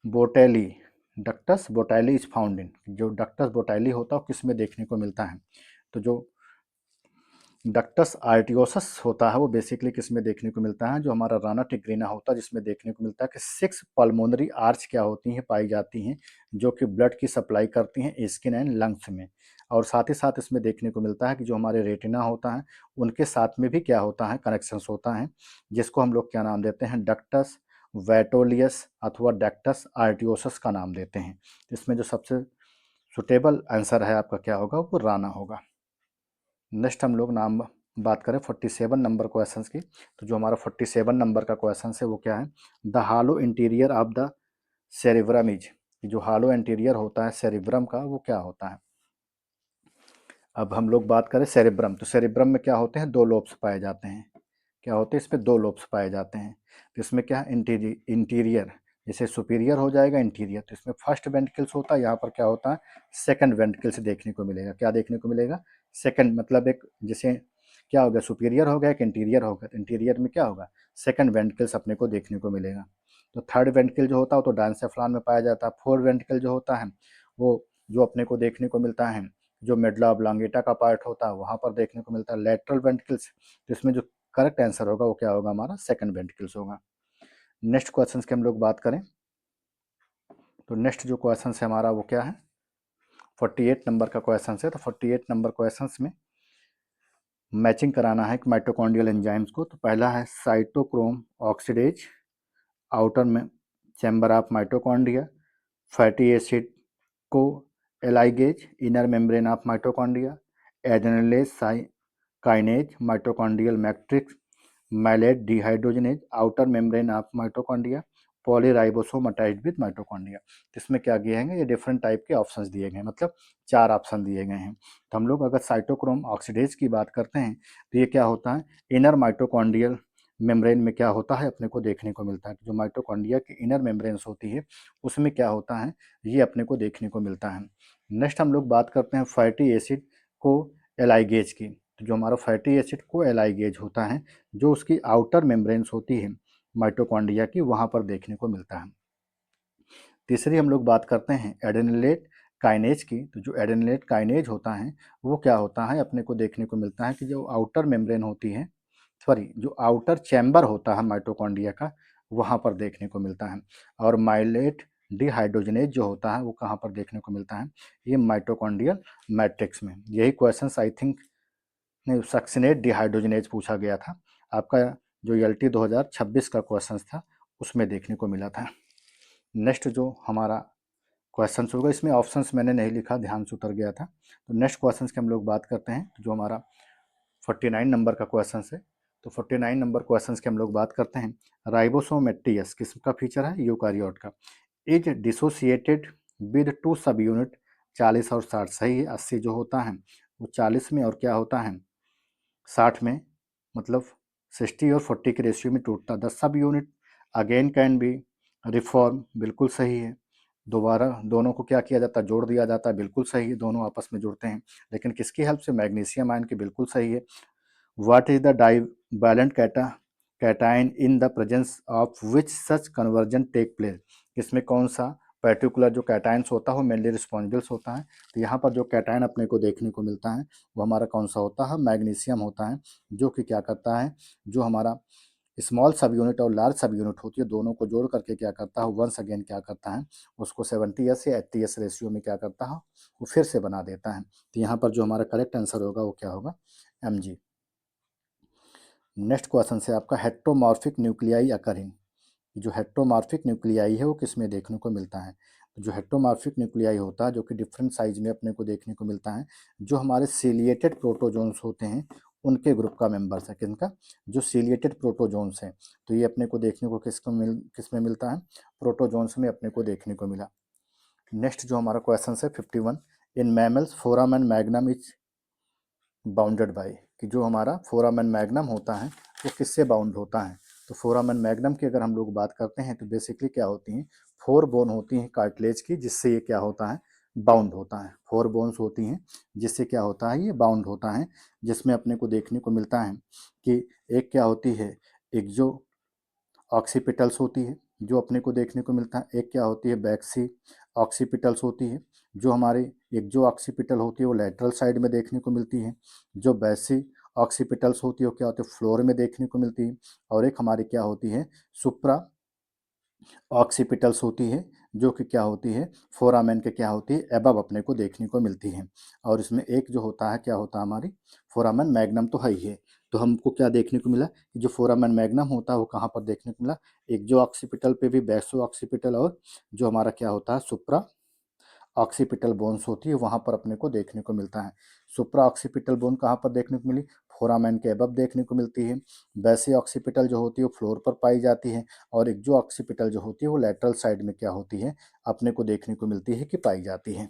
बोटेली डक्टस बोटैली इज फाउंड इन, जो डक्टस बोटैली होता है वो किस में देखने को मिलता है, तो जो डक्टस आर्टियोसस होता है वो बेसिकली किस में देखने को मिलता है, जो हमारा राना टिग्रीना होता है जिसमें देखने को मिलता है कि 6 पल्मोनरी आर्च क्या होती हैं, पाई जाती हैं, जो कि ब्लड की सप्लाई करती हैं स्किन एंड लंग्स में। और साथ ही साथ इसमें देखने को मिलता है कि जो हमारे रेटिना होता है उनके साथ में भी क्या होता है, कनेक्शंस होता है, जिसको हम लोग क्या नाम देते हैं, डक्टस वेटोलियस अथवा डैक्टस आर्टियोसस का नाम देते हैं। इसमें जो सबसे सुटेबल आंसर है आपका क्या होगा, वो राना होगा। नेक्स्ट हम लोग नाम बात करें 47 नंबर क्वेश्चंस की, तो जो हमारा 47 नंबर का क्वेश्चन है वो क्या है, the hello interior of the cerebrum is, जो हालो इंटीरियर होता है सेरिब्रम का वो क्या होता है। अब हम लोग बात करें सेरिब्रम, तो सेरिब्रम में क्या होते हैं, दो लोब्स पाए जाते हैं। क्या होते हैं, इसमें दो लोब्स पाए जाते हैं। तो इसमें क्या है, इंटीरियर, जैसे सुपीरियर हो जाएगा इंटीरियर, तो इसमें फर्स्ट वेंट्रिकल्स होता है, यहाँ पर क्या होता है, सेकंड वेंट्रिकल्स देखने को मिलेगा। क्या देखने को मिलेगा, सेकंड, मतलब एक जैसे क्या हो गया, सुपीरियर हो गया, एक इंटीरियर हो गया, तो इंटीरियर में क्या होगा, सेकंड वेंट्रिकल्स अपने को देखने को मिलेगा। तो थर्ड वेंट्रिकल जो होता है वो तो डायंसेफ्लॉन में पाया जाता है। फोर्थ वेंट्रिकल जो होता है वो जो अपने को देखने को मिलता है, जो मेडुला ऑब्लांगेटा का पार्ट होता है वहाँ पर देखने को मिलता है। लेटरल वेंट्रिकल्स, तो इसमें जो करेक्ट आंसर होगा वो क्या होगा, हमारा सेकंड वेंट्रिकल्स होगा। नेक्स्ट क्वेश्चन की हम लोग बात करें, तो नेक्स्ट जो क्वेश्चन है हमारा वो क्या है, 48 नंबर का क्वेश्चन है। तो 48 नंबर क्वेश्चन में मैचिंग कराना है माइटोकॉन्ड्रियल एंजाइम्स को। तो पहला है साइटोक्रोम ऑक्सीडेज, आउटर में chamber of mitochondria, fatty acid को ligase, inner membrane of mitochondria, adenylate kinase, mitochondrial matrix, malate dehydrogenase, outer membrane of mitochondria, polyribosome attached with mitochondria. तो इसमें क्या दिए हैं, ये डिफरेंट टाइप के ऑप्शंस दिए गए हैं, मतलब 4 ऑप्शन दिए गए हैं। तो हम लोग अगर साइटोक्रोम ऑक्सीडेज की बात करते हैं तो ये क्या होता है, इनर माइटोकॉन्ड्रियल मेम्ब्रेन में क्या होता है अपने को देखने को मिलता है। जो माइटोकॉन्ड्रिया की इनर मेम्ब्रेन्स होती है उसमें क्या होता है, ये अपने को देखने को मिलता है। नेक्स्ट हम लोग बात करते हैं फैटी एसिड को एलाइगेज की। तो जो हमारा फैटी एसिड को एलाइगेज होता है, जो उसकी आउटर मेम्ब्रेन्स होती है माइटोकॉन्ड्रिया की, वहाँ पर देखने को मिलता है। तीसरी हम लोग बात करते हैं एडेनिलेट काइनेज की। तो जो एडेनिलेट काइनेज होता है वो क्या होता है, अपने को देखने को मिलता है कि जो आउटर मेम्ब्रेन होती है, सॉरी जो आउटर चैम्बर होता है माइटोकॉन्ड्रिया का, वहाँ पर देखने को मिलता है। और माइलेट डिहाइड्रोजनेज जो होता है वो कहाँ पर देखने को मिलता है, ये माइटोकॉन्ड्रियल मैट्रिक्स में। यही क्वेश्चन आई थिंक नहीं, सक्सिनेट डिहाइड्रोजनेज पूछा गया था आपका, जो एलटी 2026 का क्वेश्चन था उसमें देखने को मिला था। नेक्स्ट जो हमारा क्वेश्चन होगा, इसमें ऑप्शंस मैंने नहीं लिखा, ध्यान से उतर गया था। तो नेक्स्ट क्वेश्चन की हम लोग बात करते हैं, जो हमारा 49 नंबर का क्वेश्चन है। तो 49 नंबर क्वेश्चन की हम लोग बात करते हैं, राइबोसोम एटीएस किसका फीचर है, यूकारियोट का, इज डिसोसिएटेड विद टू सब यूनिट, 40 और 60 सही है। 80 जो होता है वो 40 में, और क्या होता है 60 में, मतलब 60 और 40 के रेशियो में टूटता। The sub unit again can be reform, बिल्कुल सही है। दोबारा दोनों को क्या किया जाता है, जोड़ दिया जाता है, बिल्कुल सही है, दोनों आपस में जुड़ते हैं, लेकिन किसकी हेल्प से, मैग्नीशियम आयन की, बिल्कुल सही है। What is the divalent cation in the presence of which such conversion take place, इसमें कौन सा पर्टिकुलर जो कैटायंस होता है वो मेनली रिस्पॉन्सिबल्स होता है। तो यहाँ पर जो कैटायन अपने को देखने को मिलता है वो हमारा कौन सा होता है, मैग्नीशियम होता है, जो कि क्या करता है, जो हमारा स्मॉल सब यूनिट और लार्ज सब यूनिट होती है दोनों को जोड़ करके क्या करता है, वंस अगेन क्या करता है, उसको 70s या 80s रेशियो में क्या करता है, वो फिर से बना देता है। तो यहाँ पर जो हमारा करेक्ट आंसर होगा वो क्या होगा, Mg। नेक्स्ट क्वेश्चन से आपका हेट्रोमॉर्फिक न्यूक्लियाई अकरिंग, जो हेट्रोमॉर्फिक न्यूक्लियाई है वो किस में देखने को मिलता है। तो जो हेट्रोमॉर्फिक न्यूक्लियाई होता है जो कि डिफरेंट साइज में अपने को देखने को मिलता है, जो हमारे सीलिएटेड प्रोटोजोन्स होते हैं उनके ग्रुप का मेंबर्स है, किनका, जो सीलिएटेड प्रोटोजोन्स हैं। तो ये अपने को देखने को किस में मिलता है, प्रोटोजोन्स में अपने को देखने को मिला। नेक्स्ट जो हमारा क्वेश्चन है 51, in mammals forum and magnum is bounded by, कि जो हमारा फोरामेन मैग्नम होता है वो किससे बाउंड होता है। तो फोरामेन मैग्नम की अगर हम लोग बात करते हैं तो बेसिकली क्या होती हैं, 4 बोन होती हैं कार्टिलेज की, जिससे ये क्या होता है, बाउंड होता है। 4 बोन्स होती हैं जिससे क्या होता है, ये बाउंड होता है, जिसमें अपने को देखने को मिलता है कि एक क्या होती है, एक जो ऑक्सीपिटल्स होती है जो अपने को देखने को मिलता है, एक क्या होती है, बैक्सी ऑक्सीपिटल्स होती है, जो हमारी एक जो ऑक्सीपिटल होती है वो लेटरल साइड में देखने को मिलती है, जो बैसी ऑक्सीपिटल्स होती है वो क्या होती है, फ्लोर में देखने को मिलती है, और एक हमारी क्या होती है, सुप्रा ऑक्सीपिटल्स होती है जो कि क्या होती है, फोरामेन के क्या होती है, एबव अपने को देखने को मिलती है। और इसमें एक जो होता है क्या होता है, हमारी फोरामेन मैग्नम तो है ही है। तो हमको क्या देखने को मिला कि जो फोरामेन मैग्नम होता है वो कहाँ पर देखने को मिला, एक जो ऑक्सीपिटल पे भी बैसो ऑक्सीपिटल, और जो हमारा क्या होता है सुप्रा ऑक्सीपिटल बोन्स होती है वहाँ पर अपने को देखने को मिलता है। सुप्रा ऑक्सीपिटल बोन कहाँ पर देखने को मिली, फोरामेन के अबव देखने को मिलती है। वैसे ऑक्सीपिटल जो होती है वो फ्लोर पर पाई जाती है, और एक जो ऑक्सीपिटल जो होती है वो लेटरल साइड में क्या होती है, अपने को देखने को मिलती है कि पाई जाती है।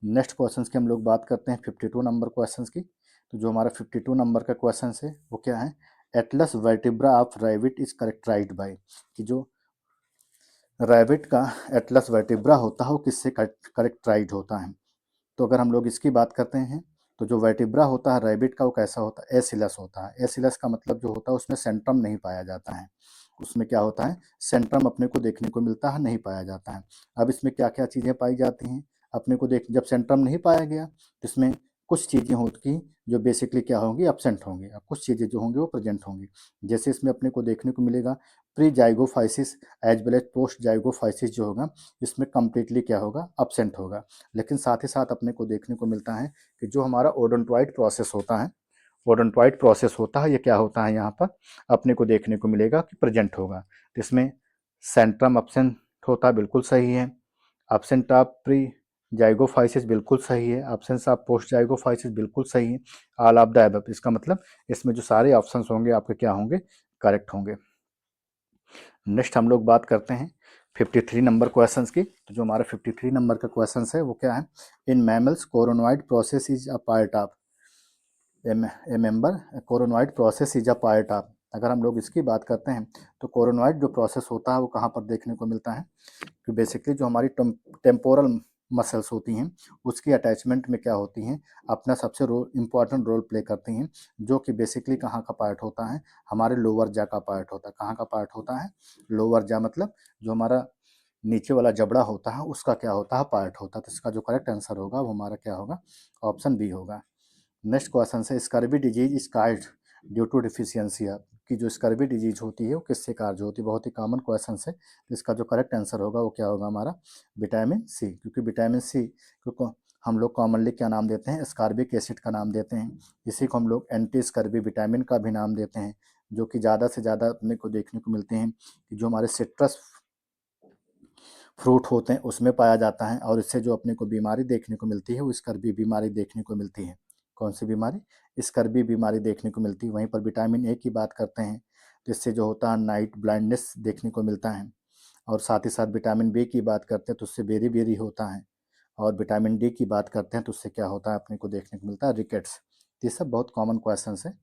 नेक्स्ट क्वेश्चन की हम लोग बात करते हैं 52 नंबर क्वेश्चन की। तो जो हमारा 52 नंबर का क्वेश्चन है वो क्या है, atlas vertebra of rabbit is characterized by, कि जो रैबिट का एटलस वर्टिब्रा होता है वो किससे करेक्टराइज होता है। तो अगर हम लोग इसकी बात करते हैं तो जो वर्टिब्रा होता है रैबिट का वो कैसा होता है, एसिलस होता है। एसिलस का मतलब जो होता है उसमें सेंट्रम नहीं पाया जाता है, उसमें क्या होता है, सेंट्रम अपने को देखने को मिलता है, नहीं पाया जाता है। अब इसमें क्या क्या चीज़ें पाई जाती हैं अपने को देख, जब सेंट्रम नहीं पाया गया तो इसमें कुछ चीज़ें होती जो बेसिकली क्या होंगी, एब्सेंट होंगी, और कुछ चीज़ें जो होंगी वो प्रेजेंट होंगी। जैसे इसमें अपने को देखने को मिलेगा pre zygapophysis as well as post zygapophysis जो होगा इसमें कम्प्लीटली क्या होगा, एब्सेंट होगा। लेकिन साथ ही साथ अपने को देखने को मिलता है कि जो हमारा ओडोंटॉइड प्रोसेस होता है, ओडोंटॉइड प्रोसेस होता है, ये क्या होता है यहाँ पर अपने को देखने को मिलेगा कि प्रेजेंट होगा। तो इसमें सेंट्रम एब्सेंट होता है, बिल्कुल सही है। एब्सेंट ऑफ प्री जाइगोफाइसिस बिल्कुल सही है। एब्सेंस ऑफ पोस्ट जाइगोफाइसिस बिल्कुल सही है। ऑल ऑफ द अबव, इसका मतलब इसमें जो सारे ऑप्शंस होंगे आपके क्या होंगे, करेक्ट होंगे। नेक्स्ट हम लोग बात करते हैं 53 नंबर क्वेश्चंस की। तो जो हमारा 53 नंबर का क्वेश्चन है वो क्या है, in mammals coronoid process is a part of A member, coronoid process is a part of. अगर हम लोग इसकी बात करते हैं तो कोरोनॉइड जो प्रोसेस होता है वो कहाँ पर देखने को मिलता है, कि बेसिकली जो हमारी टेम्पोरल मसल्स होती हैं उसकी अटैचमेंट में क्या होती हैं, अपना सबसे इम्पॉर्टेंट रोल प्ले करती हैं, जो कि बेसिकली कहाँ का पार्ट होता है, हमारे लोअर जा का पार्ट होता है। कहाँ का पार्ट होता है, लोअर जा, मतलब जो हमारा नीचे वाला जबड़ा होता है उसका क्या होता है, पार्ट होता है। तो इसका जो करेक्ट आंसर होगा वो हमारा क्या होगा, ऑप्शन बी होगा। नेक्स्ट क्वेश्चन है scurvy disease is caused due to deficiency of, कि जो स्कर्वी डिजीज होती है वो किससे कार्य होती है, बहुत ही कॉमन क्वेश्चन है। इसका जो करेक्ट आंसर होगा वो क्या होगा हमारा, विटामिन सी। क्योंकि विटामिन सी क्योंकि हम लोग कॉमनली क्या नाम देते हैं, स्कर्बिक एसिड का नाम देते हैं। इसी को हम लोग एंटी स्कर्वी विटामिन का भी नाम देते हैं, जो कि ज़्यादा से ज़्यादा अपने को देखने को मिलते हैं कि जो हमारे सिट्रस फ्रूट होते हैं उसमें पाया जाता है। और इससे जो अपने को बीमारी देखने को मिलती है वो स्कर्वी बीमारी देखने को मिलती है। कौन सी बीमारी, स्कर्वी बीमारी देखने को मिलती है। वहीं पर विटामिन ए की बात करते हैं तो इससे जो होता है नाइट ब्लाइंडनेस देखने को मिलता है। और साथ ही साथ विटामिन बी की बात करते हैं तो उससे बेरी बेरी होता है। और विटामिन डी की बात करते हैं तो उससे क्या होता है, अपने को देखने को मिलता है रिकेट्स। ये सब बहुत कॉमन क्वेश्चन है।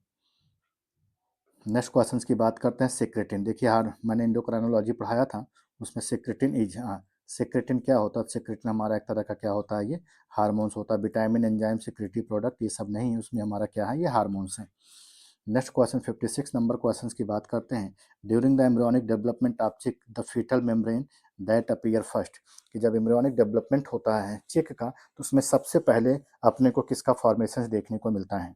नेक्स्ट क्वेश्चन की बात करते हैं सेक्रेटिन। देखिए यार मैंने एंडोक्राइनोलॉजी पढ़ाया था, उसमें सेक्रेटिन इज, हाँ सेक्रेटिन क्या होता है, सेक्रेटिन हमारा एक तरह का क्या होता है, ये हार्मोन्स होता है। विटामिन एंजाइम सेक्रेटरी प्रोडक्ट ये सब नहीं है, उसमें हमारा क्या है, ये हार्मोन्स हैं। नेक्स्ट क्वेश्चन 56 नंबर क्वेश्चन की बात करते हैं। During the embryonic development of chick the foetal membrane that appear first, कि जब एम्ब्रियोनिक डेवलपमेंट होता है चिक का तो उसमें सबसे पहले अपने को किसका फॉर्मेशन देखने को मिलता है,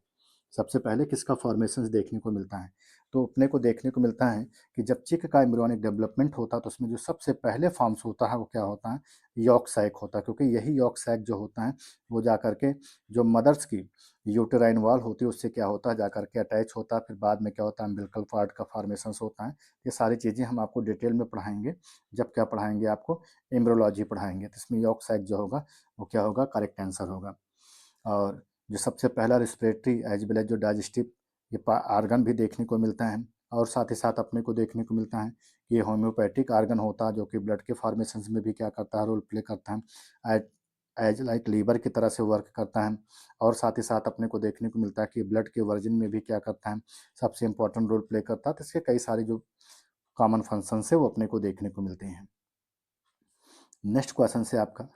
सबसे पहले किसका फॉर्मेशन देखने को मिलता है। तो अपने को देखने को मिलता है कि जब चिक का एम्ब्रियोनिक डेवलपमेंट होता है तो उसमें जो सबसे पहले फॉर्म्स होता है वो क्या होता है, यॉक सैक होता है। क्योंकि यही यॉक सैक जो होता है वो जा करके जो मदर्स की यूटेराइन वॉल होती है उससे क्या होता है, जा करके अटैच होता है। फिर बाद में क्या होता है, अम्बिलिकल पार्ट का फॉर्मेशन होता है। ये सारी चीज़ें हम आपको डिटेल में पढ़ाएंगे जब क्या पढ़ाएंगे, आपको एम्ब्रियोलॉजी पढ़ाएंगे। तो इसमें यॉक सैक जो होगा वो क्या होगा, करेक्ट आंसर होगा। और जो सबसे पहला रिस्पिरेटरी एज वेल एज जो डाइजेस्टिव ये आर्गन भी देखने को मिलता है। और साथ ही साथ अपने को देखने को मिलता है कि ये होम्योपैथिक आर्गन होता है, जो कि ब्लड के फॉर्मेशन में भी क्या करता है, रोल प्ले करता है, एज लाइक लीवर की तरह से वर्क करता है। और साथ ही साथ अपने को देखने को मिलता है कि ब्लड के वर्जन में भी क्या करता है, सबसे इंपॉर्टेंट रोल प्ले करता है। तो इसके कई सारे जो कॉमन फंक्शन है वो अपने को देखने को मिलते हैं। नेक्स्ट क्वेश्चन से आपका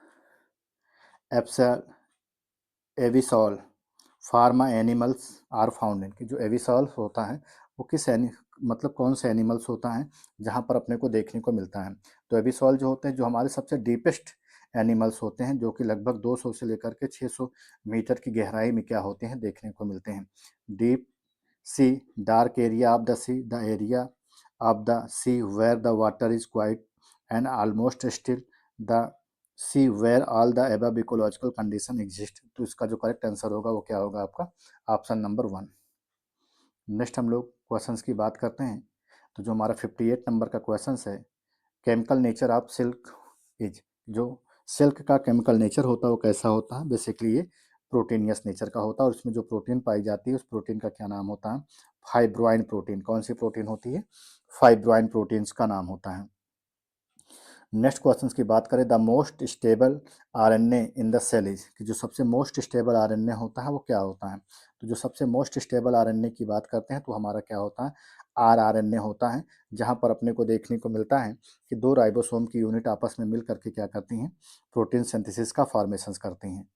abyssal abyssal fauna animals are found in, कि जो एविसॉल होता है वो किस मतलब कौन से एनिमल्स होता है जहाँ पर अपने को देखने को मिलता है। तो एविसॉल जो होते हैं जो हमारे सबसे डीपेस्ट एनिमल्स होते हैं, जो कि लगभग 200 से लेकर के 600 मीटर की गहराई में क्या होते हैं, देखने को मिलते हैं। Deep sea, dark area of the sea, the area of the sea where the water is quiet and almost still, the sea where all the above ecological condition exist. तो इसका जो करेक्ट आंसर होगा वो क्या होगा आपका? Option number 1। Next हम लोग क्वेश्चंस की बात करते हैं। तो जो हमारा 58 नंबर का क्वेश्चन है, chemical nature of silk is. जो सिल्क का केमिकल नेचर होता है वो कैसा होता है? बेसिकली ये प्रोटीनियस नेचर का होता है, और उसमें जो प्रोटीन पाई जाती है उस प्रोटीन का क्या नाम होता है? Fibroin protein. कौन सी प्रोटीन होती है? फाइब्रोइन प्रोटीन्स का नाम होता है। नेक्स्ट क्वेश्चन की बात करें, the most stable RNA in the cell is. कि जो सबसे मोस्ट स्टेबल आरएनए होता है वो क्या होता है? तो जो सबसे मोस्ट स्टेबल आरएनए की बात करते हैं तो हमारा क्या होता है? आरआरएनए होता है, जहां पर अपने को देखने को मिलता है कि दो राइबोसोम की यूनिट आपस में मिल करके क्या करती हैं? प्रोटीन सिंथेसिस का फॉर्मेशन करती हैं।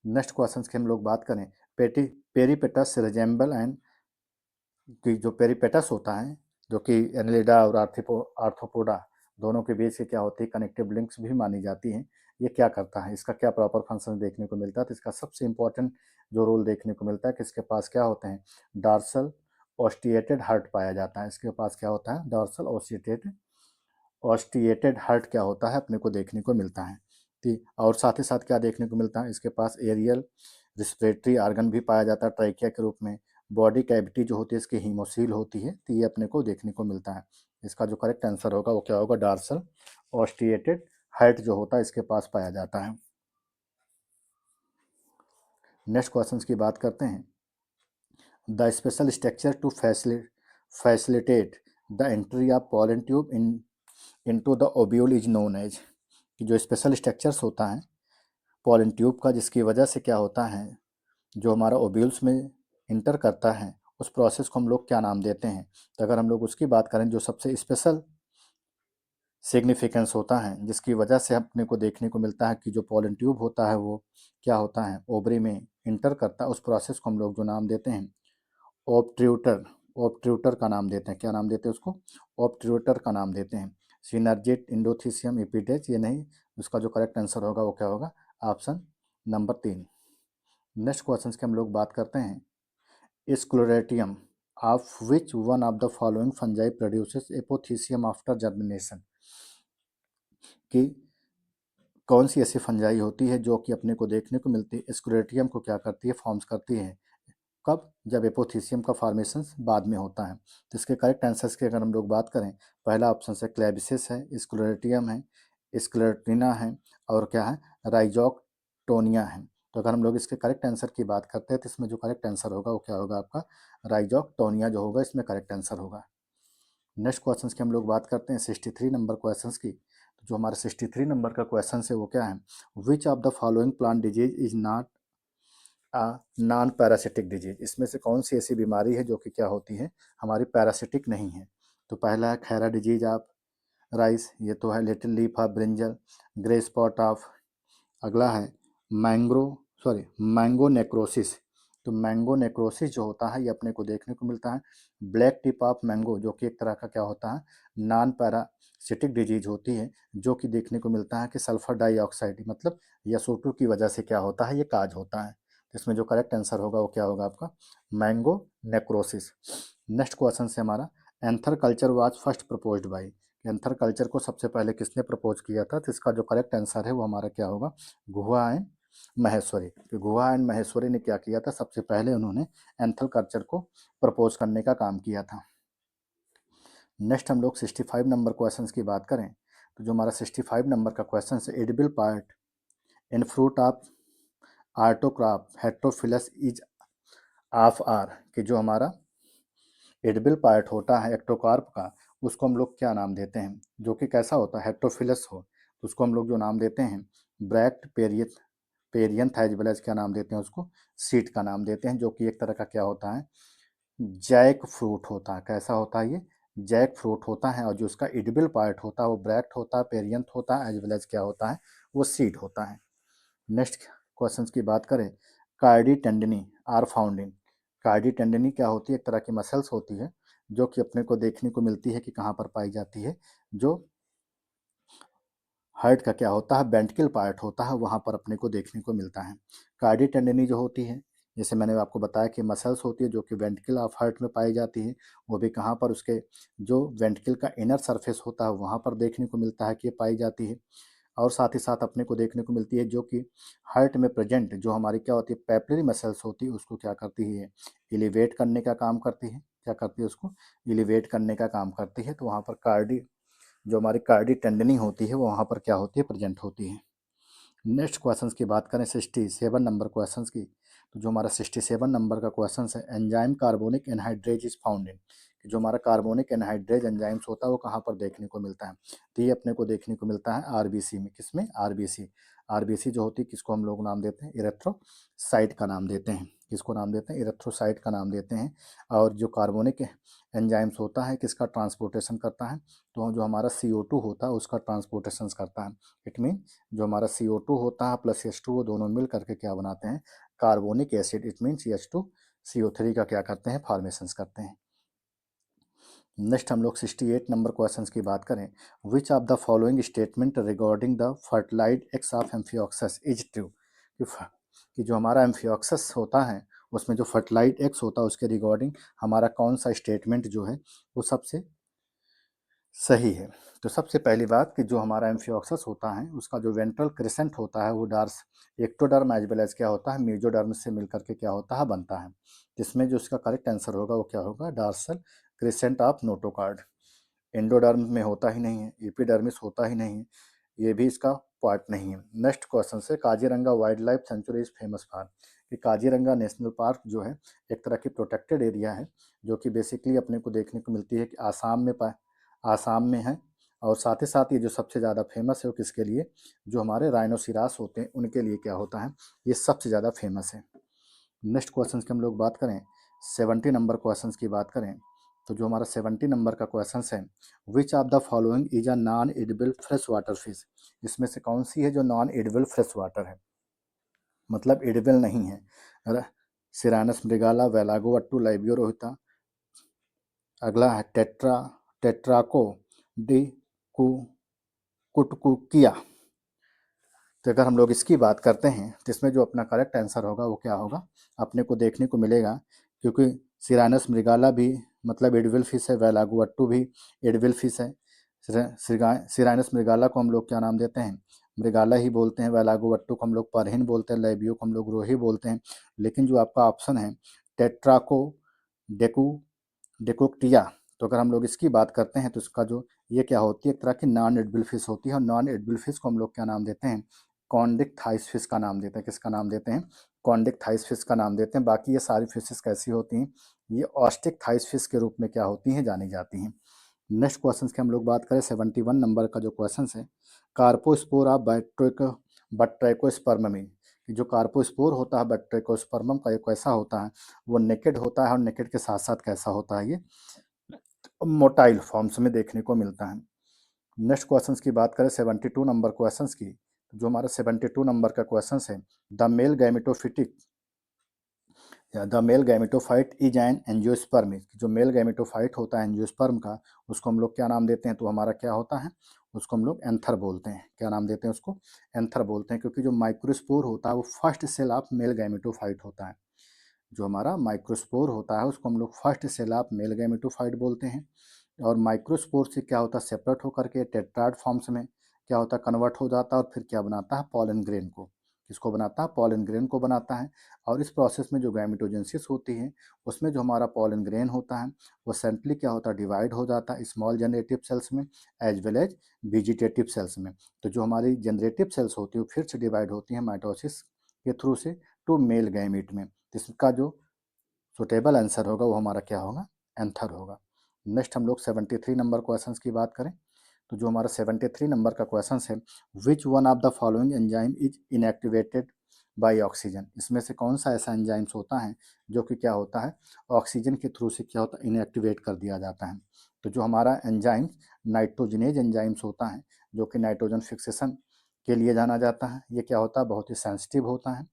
नेक्स्ट क्वेश्चन की हम लोग बात करें, पेटी पेरीपेटस रिजेंबल एंड, कि जो पेरिपेटस होता है, जो कि एनिलिडा और आर्थ्रोपोडा दोनों के बीच से क्या होती है? कनेक्टिव लिंक्स भी मानी जाती हैं। ये क्या करता है? इसका क्या प्रॉपर फंक्शन देखने को मिलता है? तो इसका सबसे इंपॉर्टेंट जो रोल देखने को मिलता है कि इसके पास क्या होते हैं? डॉर्सल ओस्टिएटेड हार्ट पाया जाता है। इसके पास क्या होता है? डॉर्सल ओस्टिएटेड हार्ट क्या होता है? अपने को देखने को मिलता है। ठीक, और साथ ही साथ क्या देखने को मिलता है? इसके पास एरियल रिस्पिरेटरी आर्गन भी पाया जाता है ट्राइकिया के रूप में। बॉडी कैविटी जो होती है इसकी हीमोसील होती है, तो ये अपने को देखने को मिलता है। इसका जो करेक्ट आंसर होगा वो क्या होगा? डार्सल ऑस्टिएटेड हार्ट जो होता है इसके पास पाया जाता है। नेक्स्ट क्वेश्चन की बात करते हैं, the special structure to facilitate the entry of pollen tube into the ovule is known as. कि जो स्पेशल स्ट्रक्चर्स होता है पॉलन ट्यूब का, जिसकी वजह से क्या होता है, जो हमारा ओब्यूल्स में इंटर करता है, उस प्रोसेस को हम लोग क्या नाम देते हैं? तो अगर हम लोग उसकी बात करें, जो सबसे स्पेशल सिग्निफिकेंस होता है जिसकी वजह से अपने को देखने को मिलता है कि जो पॉलन ट्यूब होता है वो क्या होता है? ओवरी में इंटर करता है, उस प्रोसेस को हम लोग जो नाम देते हैं ऑब्ट्यूटर। ऑब्ट्यूटर का नाम देते हैं। क्या नाम देते हैं उसको? ऑब्ट्यूटर का नाम देते हैं। सिनर्जिट इंडोथीसियम एपिडेज ये नहीं, उसका जो करेक्ट आंसर होगा वो क्या होगा? Option number 3। नेक्स्ट क्वेश्चन की हम लोग बात करते हैं, sclerotium of which one of the following fungi produces apothecium after germination. कि कौन सी ऐसी फंजाई होती है जो कि अपने को देखने को मिलती है? स्क्लेरोटियम को क्या करती है? फॉर्म्स करती है। कब? जब एपोथीसियम का फॉर्मेशन बाद में होता है। तो इसके करेक्ट आंसर्स की अगर हम लोग बात करें, पहला ऑप्शन है क्लेबिसिस है, स्क्लेरोटियम है, स्क्लेरोटिना है, और क्या है? राइजोक्टोनिया है। तो अगर हम लोग इसके करेक्ट आंसर की बात करते हैं तो इसमें जो करेक्ट आंसर होगा वो क्या होगा आपका? राइजोक्टोनिया जो होगा इसमें करेक्ट आंसर होगा। नेक्स्ट क्वेश्चन की हम लोग बात करते हैं 63 नंबर क्वेश्चन की। तो जो हमारा 63 नंबर का क्वेश्चन है वो क्या है? विच of the following plant disease is not non parasitic disease. इसमें से कौन सी ऐसी बीमारी है जो कि क्या होती है? हमारी पैरासिटिक नहीं है। तो पहला है खैरा डिजीज ऑफ राइस, ये तो है। Little leaf of brinjal, grey spot of, अगला है मैंगो नेक्रोसिस। तो मैंगो नेक्रोसिस जो होता है ये अपने को देखने को मिलता है। ब्लैक टिप ऑफ मैंगो जो कि एक तरह का क्या होता है? नॉन पैरासिटिक डिजीज होती है, जो कि देखने को मिलता है कि सल्फर डाइऑक्साइड मतलब SO2 की वजह से क्या होता है? ये काज होता है। इसमें जो करेक्ट आंसर होगा वो क्या होगा आपका? Mango necrosis. नेक्स्ट क्वेश्चन से हमारा, anther culture was first proposed by. Anther culture को सबसे पहले किसने प्रपोज किया था? तो इसका जो करेक्ट आंसर है वो हमारा क्या होगा? गुहा एंड महेश्वरी। तो गुहा एंड महेश्वरी ने क्या किया था? सबसे पहले उन्होंने एंथर कल्चर को प्रपोज करने का काम किया था। नेक्स्ट हम लोग 65 नंबर क्वेश्चन की बात करें, तो जो हमारा 65 नंबर का क्वेश्चन है, edible part in fruit of artocarpus heterophyllus is of are. कि जो हमारा एडिबल पार्ट होता है एक्टोकार्प का, उसको हम लोग क्या नाम देते हैं? जो कि कैसा होता है? हेट्रोफिलस हो, तो उसको हम लोग जो नाम देते हैं ब्रैक्ट पेरियन था, एज वेल एज क्या नाम देते हैं उसको? सीड का नाम देते हैं, जो कि एक तरह का क्या होता है? जैक फ्रूट होता है। कैसा होता है ये? जैक फ्रूट होता है, और जो उसका एडिबल पार्ट होता है वो ब्रैक्ट होता है, पेरियंथ होता है, एज वेल एज क्या होता है? वो सीड होता है। नेक्स्ट क्वेश्चन की बात करें, chordae tendineae are found in. Chordae tendineae क्या होती है? एक तरह की मसल्स होती है जो कि अपने को देखने को मिलती है कि कहाँ पर पाई जाती है? जो हार्ट का क्या होता है? वेंट्रिकल पार्ट होता है, वहाँ पर अपने को देखने को मिलता है। कार्डी टेंडनी जो होती है, जैसे मैंने आपको बताया कि मसल्स होती है जो कि वेंट्रिकल ऑफ हार्ट में पाई जाती है, वो भी कहाँ पर? उसके जो वेंट्रिकल का इनर सरफेस होता है वहाँ पर देखने को मिलता है कि ये पाई जाती है। और साथ ही साथ अपने को देखने को मिलती है जो कि हार्ट में प्रेजेंट जो हमारी क्या होती है पेपलरी मसल्स होती है उसको क्या करती है एलिवेट करने का काम करती है। क्या करती है उसको एलिवेट करने का काम करती है। तो वहाँ पर कार्डी जो हमारी कार्डी टेंडनी होती है वो वहाँ पर क्या होती है प्रेजेंट होती है। नेक्स्ट क्वेश्चंस की बात करें 67 नंबर क्वेश्चंस की, तो जो हमारा 67 नंबर का क्वेश्चन है enzyme carbonic anhydrase is found in, कि जो हमारा कार्बोनिक एनहाइड्रेज एंजाइम्स होता है वो कहाँ पर देखने को मिलता है। तो ये अपने को देखने को मिलता है आरबीसी में। किसमें आरबीसी। आरबीसी जो होती है किसको हम लोग नाम देते हैं इरेथ्रोसाइट का नाम देते हैं। किसको नाम देते हैं इरेथ्रोसाइट का नाम देते हैं। और जो कार्बोनिक एंजाइम्स होता है किसका ट्रांसपोर्टेशन करता है, तो जो हमारा CO2 होता है उसका ट्रांसपोर्टेशन करता है। इट मीन जो हमारा CO2 होता है प्लस H2 वो दोनों मिल करके क्या बनाते हैं carbonic acid. It mean CH2CO3 का क्या करते हैं फॉर्मेशंस करते हैं। नेक्स्ट हम लोग 68 नंबर क्वेश्चन की बात करें, which of the following statement regarding the fertilize eggs of amphioxus is true, कि जो हमारा एम्फियोक्सस होता है उसमें जो फर्टिलाइज एक्स होता है उसके रिगार्डिंग हमारा कौन सा स्टेटमेंट जो है वो सबसे सही है। तो सबसे पहली बात कि जो हमारा एम्फियोक्सस होता है उसका जो वेंट्रल क्रिसेंट होता है वो डार्स एक्टोडर्म एज वेल एज क्या होता है मेजोडर्म से मिलकर के क्या होता है बनता है। जिसमें जो इसका करेक्ट आंसर होगा वो क्या होगा dorsal crescent of notochord. Endoderm में होता ही नहीं है, एपिडर्मिस होता ही नहीं है, ये भी इसका पार्ट नहीं है। नेक्स्ट क्वेश्चन से Kaziranga wild life sanctuary is famous for, कि काजीरंगा नेशनल पार्क जो है एक तरह की प्रोटेक्टेड एरिया है जो कि बेसिकली अपने को देखने को मिलती है कि आसाम में है। और साथ ही साथ ये जो सबसे ज़्यादा फेमस है वो किसके लिए जो हमारे राइनोसिरास होते हैं उनके लिए क्या होता है ये सबसे ज़्यादा फेमस है। नेक्स्ट क्वेश्चन की हम लोग बात करें 70 नंबर क्वेश्चन की बात करें, तो जो हमारा 70 नंबर का क्वेश्चन है विच of the following is a non edible fresh water fish, इसमें से कौन सी है जो नॉन एडिबल फ्रेश वाटर है मतलब एडिबल नहीं है। सिरानस मृगाला वेलागोवट्टू लाइबियो रोहिता। अगला है टेट्राको डी कु कुटकुकिया। तो अगर हम लोग इसकी बात करते हैं तो इसमें जो अपना करेक्ट आंसर होगा वो क्या होगा अपने को देखने को मिलेगा, क्योंकि सिरानस मृगाला भी मतलब एडिबल फिश है, वेलागुवट्टू भी एडिबल फिश है। सिरानस मृगाला को हम लोग क्या नाम देते हैं मृगाला ही बोलते हैं, वेलागुवट्टू को हम लोग परहिन बोलते हैं, लैबियो को हम लोग रोही बोलते हैं। लेकिन जो आपका ऑप्शन है टेट्राको डेकू डेकोक्टिया, तो अगर हम लोग इसकी बात करते हैं तो इसका जो ये क्या होती है एक तरह की नॉन एडिबल फिश होती है। और नॉन एडिबल फिश को हम लोग क्या नाम देते हैं कॉन्डिक थाइस फिश का नाम देते हैं। किसका नाम देते हैं कॉन्डिक थाइस फिश का नाम देते हैं। बाकी ये सारी फिशेस कैसी होती हैं ये ऑस्टिक थाइस फिश के रूप में क्या होती हैं जानी जाती हैं। नेक्स्ट क्वेश्चन की हम लोग बात करें 71 नंबर का जो क्वेश्चन है कार्पोस्पोर ऑफ बट्रैकोस्पर्म में, कि जो कार्पोस्पोर होता है बट्रैकोस्पर्मम का ये कैसा होता है वो नेकेड होता है और नेकेड के साथ साथ कैसा होता है ये मोटाइल फॉर्म्स में देखने को मिलता है। नेक्स्ट क्वेश्चंस की बात करें 72 नंबर क्वेश्चंस की, जो हमारा 72 नंबर का क्वेश्चन है द मेल गैमेटोफिटिक या the male gametophyte is an angiosperm, जो मेल गैमेटोफाइट होता है एंजियोस्पर्म का उसको हम लोग क्या नाम देते हैं तो हमारा क्या होता है उसको हम लोग एंथर बोलते हैं। क्या नाम देते हैं उसको एंथर बोलते हैं, क्योंकि जो माइक्रोस्पोर होता है वो first cell of male gametophyte होता है। जो हमारा माइक्रोस्पोर होता है उसको हम लोग first cell of male gametophyte बोलते हैं। और माइक्रोस्पोर से क्या होता है सेपरेट होकर के टेट्राड फॉर्म्स में क्या होता है कन्वर्ट हो जाता है और फिर क्या बनाता है पॉलन ग्रेन को। किसको बनाता है पॉलन ग्रेन को बनाता है। और इस प्रोसेस में जो गैमेटोजेंसिस होती है उसमें जो हमारा पॉलन ग्रेन होता है वो सेंट्रली क्या होता है डिवाइड हो जाता है स्मॉल जनरेटिव सेल्स में as well as vegetative cells में। तो जो हमारी जनरेटिव सेल्स होती है वो फिर से डिवाइड होती है माइटोसिस के थ्रू से टू मेल गैमीट में। इसका जो सुटेबल आंसर होगा वो हमारा क्या होगा एंथर होगा। नेक्स्ट हम लोग 73 नंबर क्वेश्चन की बात करें, तो जो हमारा 73 नंबर का क्वेश्चन है which one of the following enzyme is inactivated by oxygen, इसमें से कौन सा ऐसा एंजाइम्स होता है जो कि क्या होता है ऑक्सीजन के थ्रू से क्या होता है इनएक्टिवेट कर दिया जाता है। तो जो हमारा एंजाइम्स नाइट्रोजनेज एंजाइम्स होता है जो कि नाइट्रोजन फिक्सेशन के लिए जाना जाता है। ये क्या होता है बहुत ही सेंसिटिव होता है,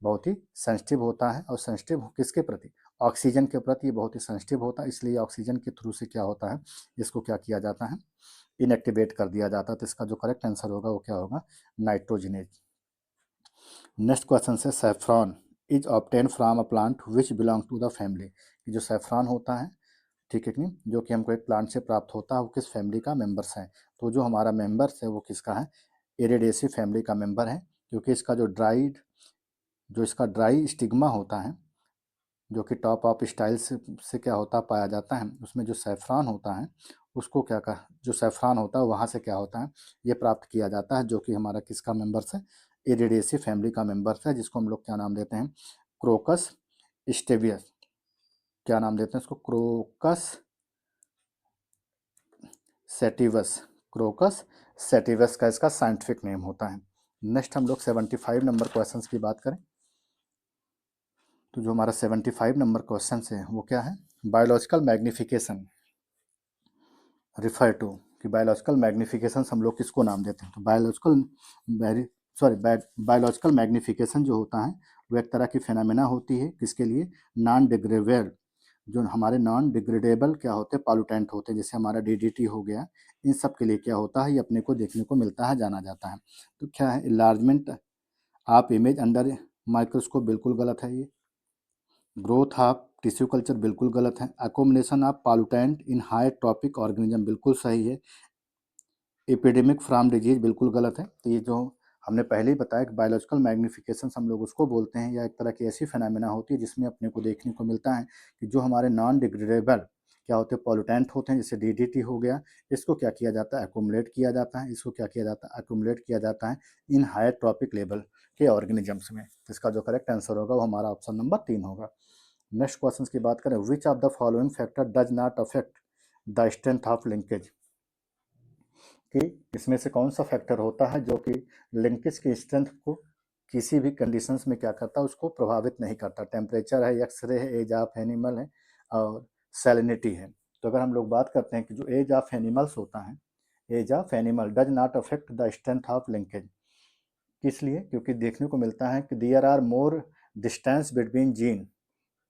बहुत ही सेंसिटिव होता है। और सेंसिटिव किसके प्रति ऑक्सीजन के प्रति ये बहुत ही सेंसिटिव होता है, इसलिए ऑक्सीजन के थ्रू से क्या होता है इसको क्या किया जाता है इनएक्टिवेट कर दिया जाता है। तो इसका जो करेक्ट आंसर होगा वो क्या होगा नाइट्रोजनेज। नेक्स्ट क्वेश्चन से saffron is obtain from a plant which belong to the family, कि जो सेफ्रॉन होता है ठीक है कि नहीं जो कि हमको एक प्लांट से प्राप्त होता है वो किस फैमिली का मेंबर्स है। तो जो हमारा मेंबर्स है वो किसका है इरिडेसी फैमिली का मेंबर है, क्योंकि इसका जो इसका ड्राई स्टिग्मा होता है, जो कि टॉप ऑफ स्टाइल से क्या होता है पाया जाता है, उसमें जो सैफरान होता है उसको क्या कहा, जो सैफरान होता है वहाँ से क्या होता है ये प्राप्त किया जाता है, जो कि हमारा किसका मेंबर्स है, इरिडेसी फैमिली का मेंबर्स है, जिसको हम लोग क्या नाम देते हैं, क्रोकस स्टेवियस। क्या नाम देते हैं इसको, क्रोकस सेटिवस। क्रोकस सेटिवस का इसका साइंटिफिक नेम होता है। नेक्स्ट हम लोग 75 नंबर क्वेश्चंस की बात करें, तो जो हमारा 75 नंबर क्वेश्चन है वो क्या है, बायोलॉजिकल मैग्निफिकेशन रिफर टू, कि बायोलॉजिकल मैग्निफिकेशन हम लोग किसको नाम देते हैं, तो बायोलॉजिकल मैग्निफिकेशन जो होता है वो एक तरह की फेनामिना होती है, किसके लिए, नॉन डिग्रेडेबल, जो हमारे नॉन डिग्रेडेबल क्या होते हैं, पॉल्यूटेंट होते हैं, जैसे हमारा डीडीटी हो गया, इन सब के लिए क्या होता है ये अपने को देखने को मिलता है, जाना जाता है। तो क्या है, enlargement of image under microscope बिल्कुल गलत है ये, ग्रोथ ऑफ टिश्यू कल्चर बिल्कुल गलत है, accommodation of pollutant in high trophic organism बिल्कुल सही है, एपिडेमिक फ्रॉम डिजीज बिल्कुल गलत है। तो ये जो हमने पहले ही बताया कि बायोलॉजिकल मैग्निफिकेशन हम लोग उसको बोलते हैं, या एक तरह की ऐसी फिनोमेना होती है जिसमें अपने को देखने को मिलता है कि जो हमारे नॉन डिग्रेडेबल क्या होते हैं, पॉल्यूटेंट होते हैं, जैसे डीडीटी हो गया, इसको क्या किया जाता है, एक्यूमुलेट किया जाता है, इसको क्या किया जाता है, एक्यूमुलेट किया जाता है इन हायर ट्रॉपिक लेवल के ऑर्गेनिजम्स में। तो इसका जो करेक्ट आंसर होगा वो हमारा ऑप्शन नंबर 3 होगा। नेक्स्ट क्वेश्चन की बात करें, which of the following factor does not affect the strength of linkage, कि इसमें से कौन सा फैक्टर होता है जो कि लिंकेज की स्ट्रेंथ को किसी भी कंडीशंस में क्या करता है, उसको प्रभावित नहीं करता। टेम्परेचर है, एक्सरे है, एज ऑफ एनिमल है, और सैलिनिटी है। तो अगर हम लोग बात करते हैं कि जो एज ऑफ एनिमल्स होता है, age of animal does not affect the strength of linkage, किस लिए, क्योंकि देखने को मिलता है कि there are more distance between gene,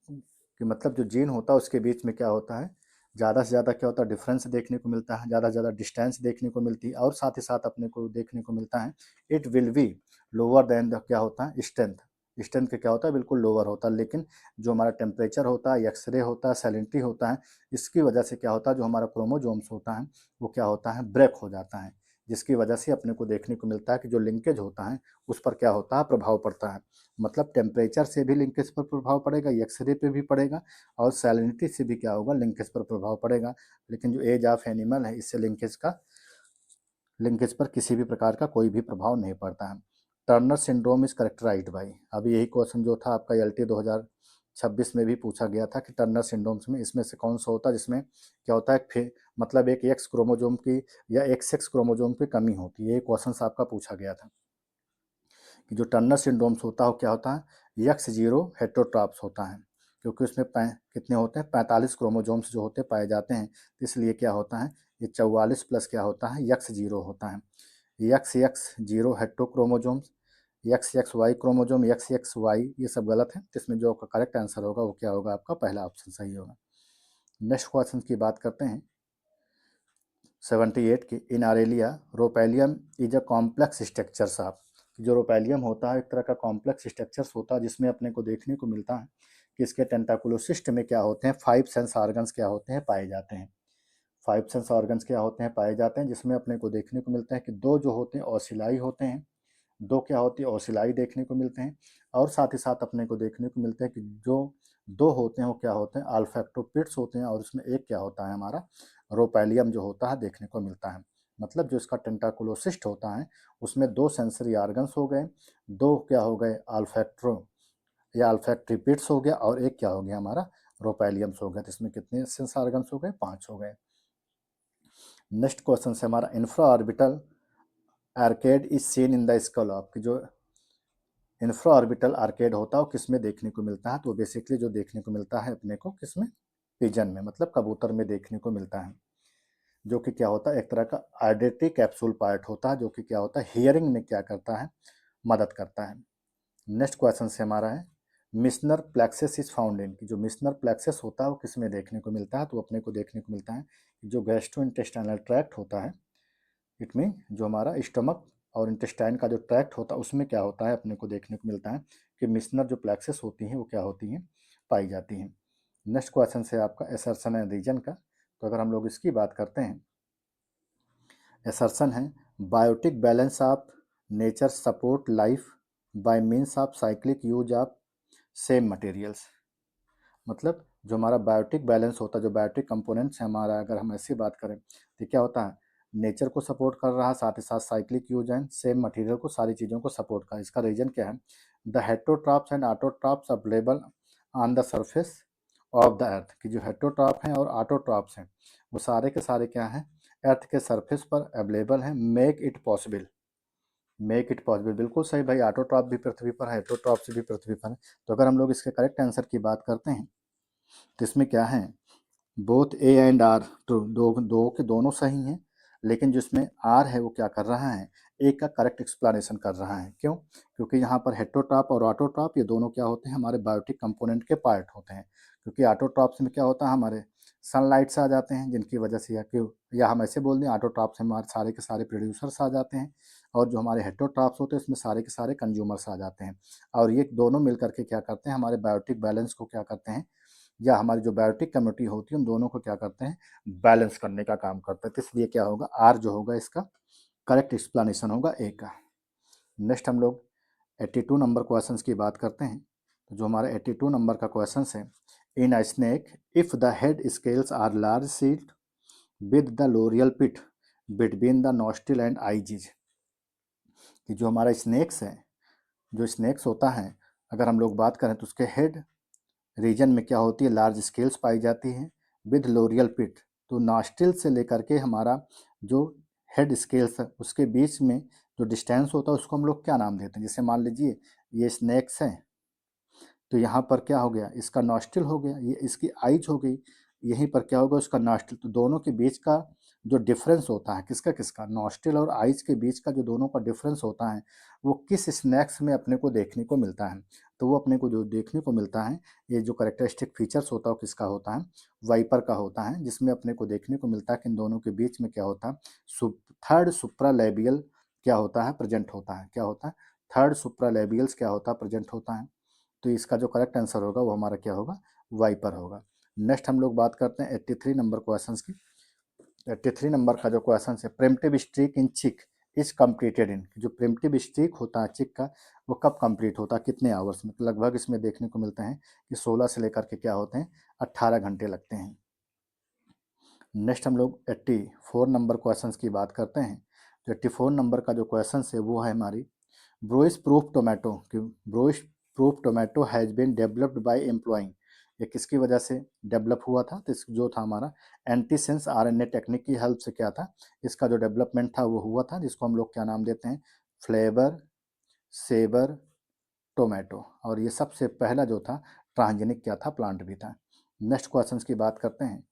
कि मतलब जो जीन होता है उसके बीच में क्या होता है, ज़्यादा से ज़्यादा क्या होता है, डिफरेंस देखने को मिलता है, ज़्यादा से ज़्यादा डिस्टेंस देखने को मिलती है, और साथ ही साथ अपने को देखने को मिलता है it will be lower than the क्या होता है, स्ट्रेंथ, स्ट्रेंथ का क्या होता है, बिल्कुल लोअर होता है। लेकिन जो हमारा टेम्परेचर होता है, एक्सरे होता है, सैलिनिटी होता है, इसकी वजह से क्या होता है, जो हमारा क्रोमोजोम्स होता है वो क्या होता है, ब्रेक हो जाता है, जिसकी वजह से अपने को देखने को मिलता है कि जो लिंकेज होता है उस पर क्या होता है, प्रभाव पड़ता है। मतलब टेम्परेचर से भी लिंकेज पर प्रभाव पड़ेगा, एक्सरे पे भी पड़ेगा, और सैलिनिटी से भी क्या होगा, लिंकेज पर प्रभाव पड़ेगा। लेकिन जो एज ऑफ एनिमल है इससे लिंकेज पर किसी भी प्रकार का कोई भी प्रभाव नहीं पड़ता है। Turner syndrome is characterised by, अभी यही क्वेश्चन जो था आपका एलटी 2026 में भी पूछा गया था कि टर्नर सिंड्रोम्स में इसमें से कौन सा होता है जिसमें क्या होता है, फिर मतलब एक एक्स क्रोमोजोम की या एक सेक्स क्रोमोजोम की कमी होती है, ये क्वेश्चन आपका पूछा गया था कि जो टर्नर सिंड्रोम्स होता है वो क्या होता है, यक्स जीरो हेट्रोट्रॉप्स होता है, क्योंकि उसमें कितने होते हैं, 45 क्रोमोजोम्स जो होते पाए जाते हैं, इसलिए क्या होता है, ये 44 प्लस क्या होता है, यक्स जीरो होता है। X X zero heterochromosomes, X X Y chromosome, X X Y, ये सब गलत है। तो इसमें जो करेक्ट आंसर होगा वो क्या होगा, आपका पहला ऑप्शन सही होगा। नेक्स्ट क्वेश्चन की बात करते हैं 78 की, in aurelia rhopalium is a complex structures of, जो रोपैलियम होता है एक तरह का कॉम्प्लेक्स स्ट्रक्चर्स होता है, जिसमें अपने को देखने को मिलता है कि इसके टेंटाकुलोसिस्ट में क्या होते हैं, 5 सेंस ऑर्गन्स क्या होते हैं, पाए जाते हैं। 5 सेंस ऑर्गन्स क्या होते हैं, पाए जाते हैं, जिसमें अपने को देखने को मिलता है कि दो जो होते हैं ओसिलाई होते हैं, दो क्या होती है, ओसिलाई देखने को मिलते हैं, और साथ ही साथ अपने को देखने को मिलता है कि जो दो होते हैं वो क्या होते हैं, अल्फैक्टोपिट्स होते हैं, और उसमें एक क्या होता है, हमारा रोपैलियम जो होता है देखने को मिलता है। मतलब जो इसका टेंटाकुलोसिस्ट होता है उसमें दो सेंसरी ऑर्गन्स हो गए, दो क्या हो गए, अल्फैक्ट्रो या अल्फैक्टरी पिट्स हो गया, और एक क्या हो गया, हमारा रोपैलियम्स हो गया। तो इसमें कितने सेंस ऑर्गन्स हो गए, 5 हो गए। नेक्स्ट क्वेश्चन से हमारा infra orbital arcade is seen in the skull of, की जो इंफ्रा ऑर्बिटल आर्केड होता है वो किस में देखने को मिलता है, तो बेसिकली जो देखने को मिलता है अपने को किसमें, पिजन में, मतलब कबूतर में देखने को मिलता है, जो कि क्या होता है, एक तरह का ऑडिटरी कैप्सूल पार्ट होता है, जो कि क्या होता है, हियरिंग में क्या करता है, मदद करता है। नेक्स्ट क्वेश्चन से हमारा है, मिशनर प्लेक्सस इज फाउंड इन, जो मिशनर प्लेक्सस होता है वो किस में देखने को मिलता है, तो अपने को देखने को मिलता है कि जो गैस्ट्रो इंटेस्टाइनल ट्रैक्ट होता है, इट मीन जो हमारा स्टमक और इंटेस्टाइन का जो ट्रैक्ट होता है उसमें क्या होता है, अपने को देखने को मिलता है कि मिशनर जो प्लेक्सस होती हैं वो क्या होती हैं, पाई जाती हैं। नेक्स्ट क्वेश्चन से आपका एसर्शन एंड रीजन का, तो अगर हम लोग इसकी बात करते हैं, एसर्शन है biotic balance of nature support life by means of cyclic use of same materials. मतलब जो हमारा बायोटिक बैलेंस होता है, जो बायोटिक कंपोनेंट्स है हमारा, अगर हम ऐसी बात करें तो क्या होता है, नेचर को सपोर्ट कर रहा है, साथ ही साथ cyclic use and same material को, सारी चीज़ों को सपोर्ट कर। इसका रीजन क्या है, the heterotrophs and autotrophs available on the surface of the earth, कि जो हेटेरोट्रॉप हैं और ऑटोट्रॉप्स हैं वो सारे के सारे क्या हैं, अर्थ के सरफेस पर अवेलेबल हैं। Make it possible, make it possible, बिल्कुल सही भाई, ऑटोट्रॉप भी पृथ्वी पर है, हेटेरोट्रॉप से भी पृथ्वी पर है। तो अगर हम लोग इसके करेक्ट आंसर की बात करते हैं तो इसमें क्या है, बोथ ए एंड आर, तो दो दो के दोनों सही हैं, लेकिन जिसमें आर है वो क्या कर रहा है, ए का करेक्ट एक्सप्लेनेशन कर रहा है। क्यों, क्योंकि यहाँ पर हेटेरोट्रॉप और ऑटोट्रॉप ये दोनों क्या होते हैं, हमारे बायोटिक कंपोनेंट के पार्ट होते हैं। क्योंकि ऑटोट्रॉप्स में क्या होता है, हमारे सनलाइट से आ जाते हैं, जिनकी वजह से, या क्यों, या हम ऐसे बोल दें ऑटोट्रॉप से हमारे सारे के सारे प्रोड्यूसर्स आ जाते हैं, और जो हमारे हेटेरोट्रॉप्स होते हैं इसमें सारे के सारे कंज्यूमर्स आ जाते हैं। और ये दोनों मिल करके क्या करते हैं, हमारे बायोटिक बैलेंस को क्या करते हैं, या हमारी जो बायोटिक कम्युनिटी होती है उन दोनों को क्या करते हैं, बैलेंस करने का काम करते हैं। तो इसलिए क्या होगा, आर जो होगा इसका करेक्ट एक्सप्लेनेशन होगा ए का। नेक्स्ट हम लोग 82 नंबर क्वेश्चंस की बात करते हैं। तो जो हमारा 82 नंबर का क्वेश्चन है, in a snake if the head scales are large shield with the loreal pit between the nostril and eyes, कि जो हमारा स्नेक्स है, जो स्नेक्स होता है, अगर हम लोग बात करें तो उसके हेड रीजन में क्या होती है, लार्ज स्केल्स पाई जाती हैं विद लोरियल पिट। तो नॉस्ट्रिल से लेकर के हमारा जो हेड स्केल्स है उसके बीच में जो डिस्टेंस होता है उसको हम लोग क्या नाम देते हैं। जैसे मान लीजिए ये स्नेक्स हैं, तो यहाँ पर क्या हो गया, इसका नॉस्ट्रिल हो गया, ये इसकी आइज हो गई, यहीं पर क्या होगा, उसका नॉस्ट्रिल। तो दोनों के बीच का जो डिफरेंस होता है, किसका किसका, नॉस्ट्रिल और आइज के बीच का जो दोनों का डिफरेंस होता है, वो किस स्नैक्स में अपने को देखने को मिलता है। तो वो अपने को जो देखने को मिलता है, ये जो करेक्टरिस्टिक फीचर्स होता है वो किसका होता है, वाइपर का होता है, जिसमें अपने को देखने को मिलता है कि इन दोनों के बीच में क्या होता है, थर्ड सुप्रालैबियल क्या होता है, प्रेजेंट होता है। क्या होता है, थर्ड सुप्रालैबियल्स क्या होता है, प्रेजेंट होता है। तो इसका जो करेक्ट आंसर होगा वो हमारा क्या होगा, वाइपर होगा। नेक्स्ट हम लोग बात करते हैं 83 नंबर क्वेश्चंस की। 83 नंबर का जो क्वेश्चन है, प्रिमिटिव स्ट्रीक इन चिक इज कंप्लीटेड इन, जो प्रिमिटिव स्ट्रीक होता है चिक का वो कब कंप्लीट होता है, कितने आवर्स में। तो लगभग इसमें देखने को मिलते हैं कि 16 से लेकर के क्या होते हैं, 18 घंटे लगते हैं। नेक्स्ट हम लोग 84 नंबर क्वेश्चंस की बात करते हैं। तो 84 नंबर का जो क्वेश्चन है वो है हमारी, ब्रोइस प्रूफ टोमेटो, कि bruise proof tomato has been developed by employing, ये किसकी वजह से डेवलप हुआ था, तो जो था हमारा एंटीसेंस आरएनए टेक्निक की हेल्प से क्या था, इसका जो डेवलपमेंट था वो हुआ था, जिसको हम लोग क्या नाम देते हैं, फ्लेवर सेवर टोमेटो। और ये सबसे पहला जो था ट्रांसजेनिक क्या था, प्लांट भी था। नेक्स्ट क्वेश्चन की बात करते हैं,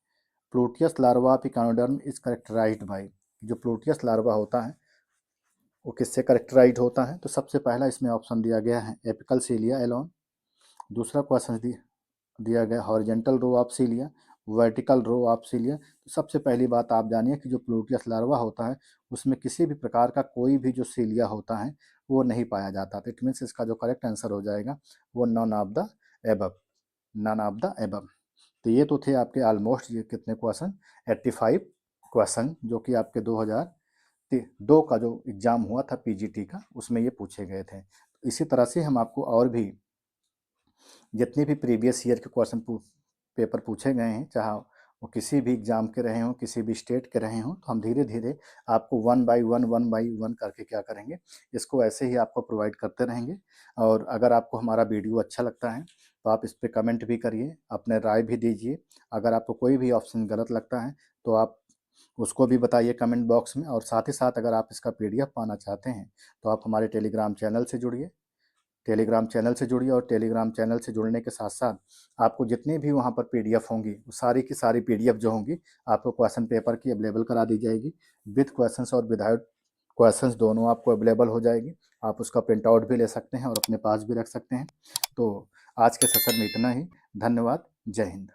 pluteus larva of echinoderm is characterized by, जो प्लूटियस लार्वा होता है वो किससे करेक्टराइज होता है। तो सबसे पहला इसमें ऑप्शन दिया गया है एपिकल सीलिया एलोन। दूसरा क्वेश्चन दिया गया horizontal row of cilia, vertical row of cilia. तो सबसे पहली बात आप जानिए कि जो प्लूटियस लार्वा होता है उसमें किसी भी प्रकार का कोई भी जो सीलिया होता है वो नहीं पाया जाता। तो इट मीन्स इसका जो करेक्ट आंसर हो जाएगा वो none of the above, none of the above. तो ये तो थे आपके ऑलमोस्ट ये कितने क्वेश्चन, 85 क्वेश्चन, जो कि आपके 2002 का जो एग्ज़ाम हुआ था पीजीटी का उसमें ये पूछे गए थे। इसी तरह से हम आपको और भी जितने भी प्रीवियस ईयर के क्वेश्चन पेपर पूछे गए हैं, चाहे वो किसी भी एग्ज़ाम के रहे हों, किसी भी स्टेट के रहे हों, तो हम धीरे धीरे आपको वन बाय वन करके क्या करेंगे, इसको ऐसे ही आपको प्रोवाइड करते रहेंगे। और अगर आपको हमारा वीडियो अच्छा लगता है तो आप इस पर कमेंट भी करिए, अपने राय भी दीजिए। अगर आपको कोई भी ऑप्शन गलत लगता है तो आप उसको भी बताइए कमेंट बॉक्स में। और साथ ही साथ अगर आप इसका पीडीएफ पाना चाहते हैं तो आप हमारे टेलीग्राम चैनल से जुड़िए, टेलीग्राम चैनल से जुड़िए। और टेलीग्राम चैनल से जुड़ने के साथ साथ आपको जितनी भी वहाँ पर पीडीएफ होंगी वो सारी की सारी पीडीएफ जो होंगी आपको क्वेश्चन पेपर की अवेलेबल करा दी जाएगी, विथ क्वेश्चंस और विदाउट क्वेश्चंस दोनों आपको अवेलेबल हो जाएगी। आप उसका प्रिंट आउट भी ले सकते हैं और अपने पास भी रख सकते हैं। तो आज के सेशन में इतना ही, धन्यवाद, जय हिंद।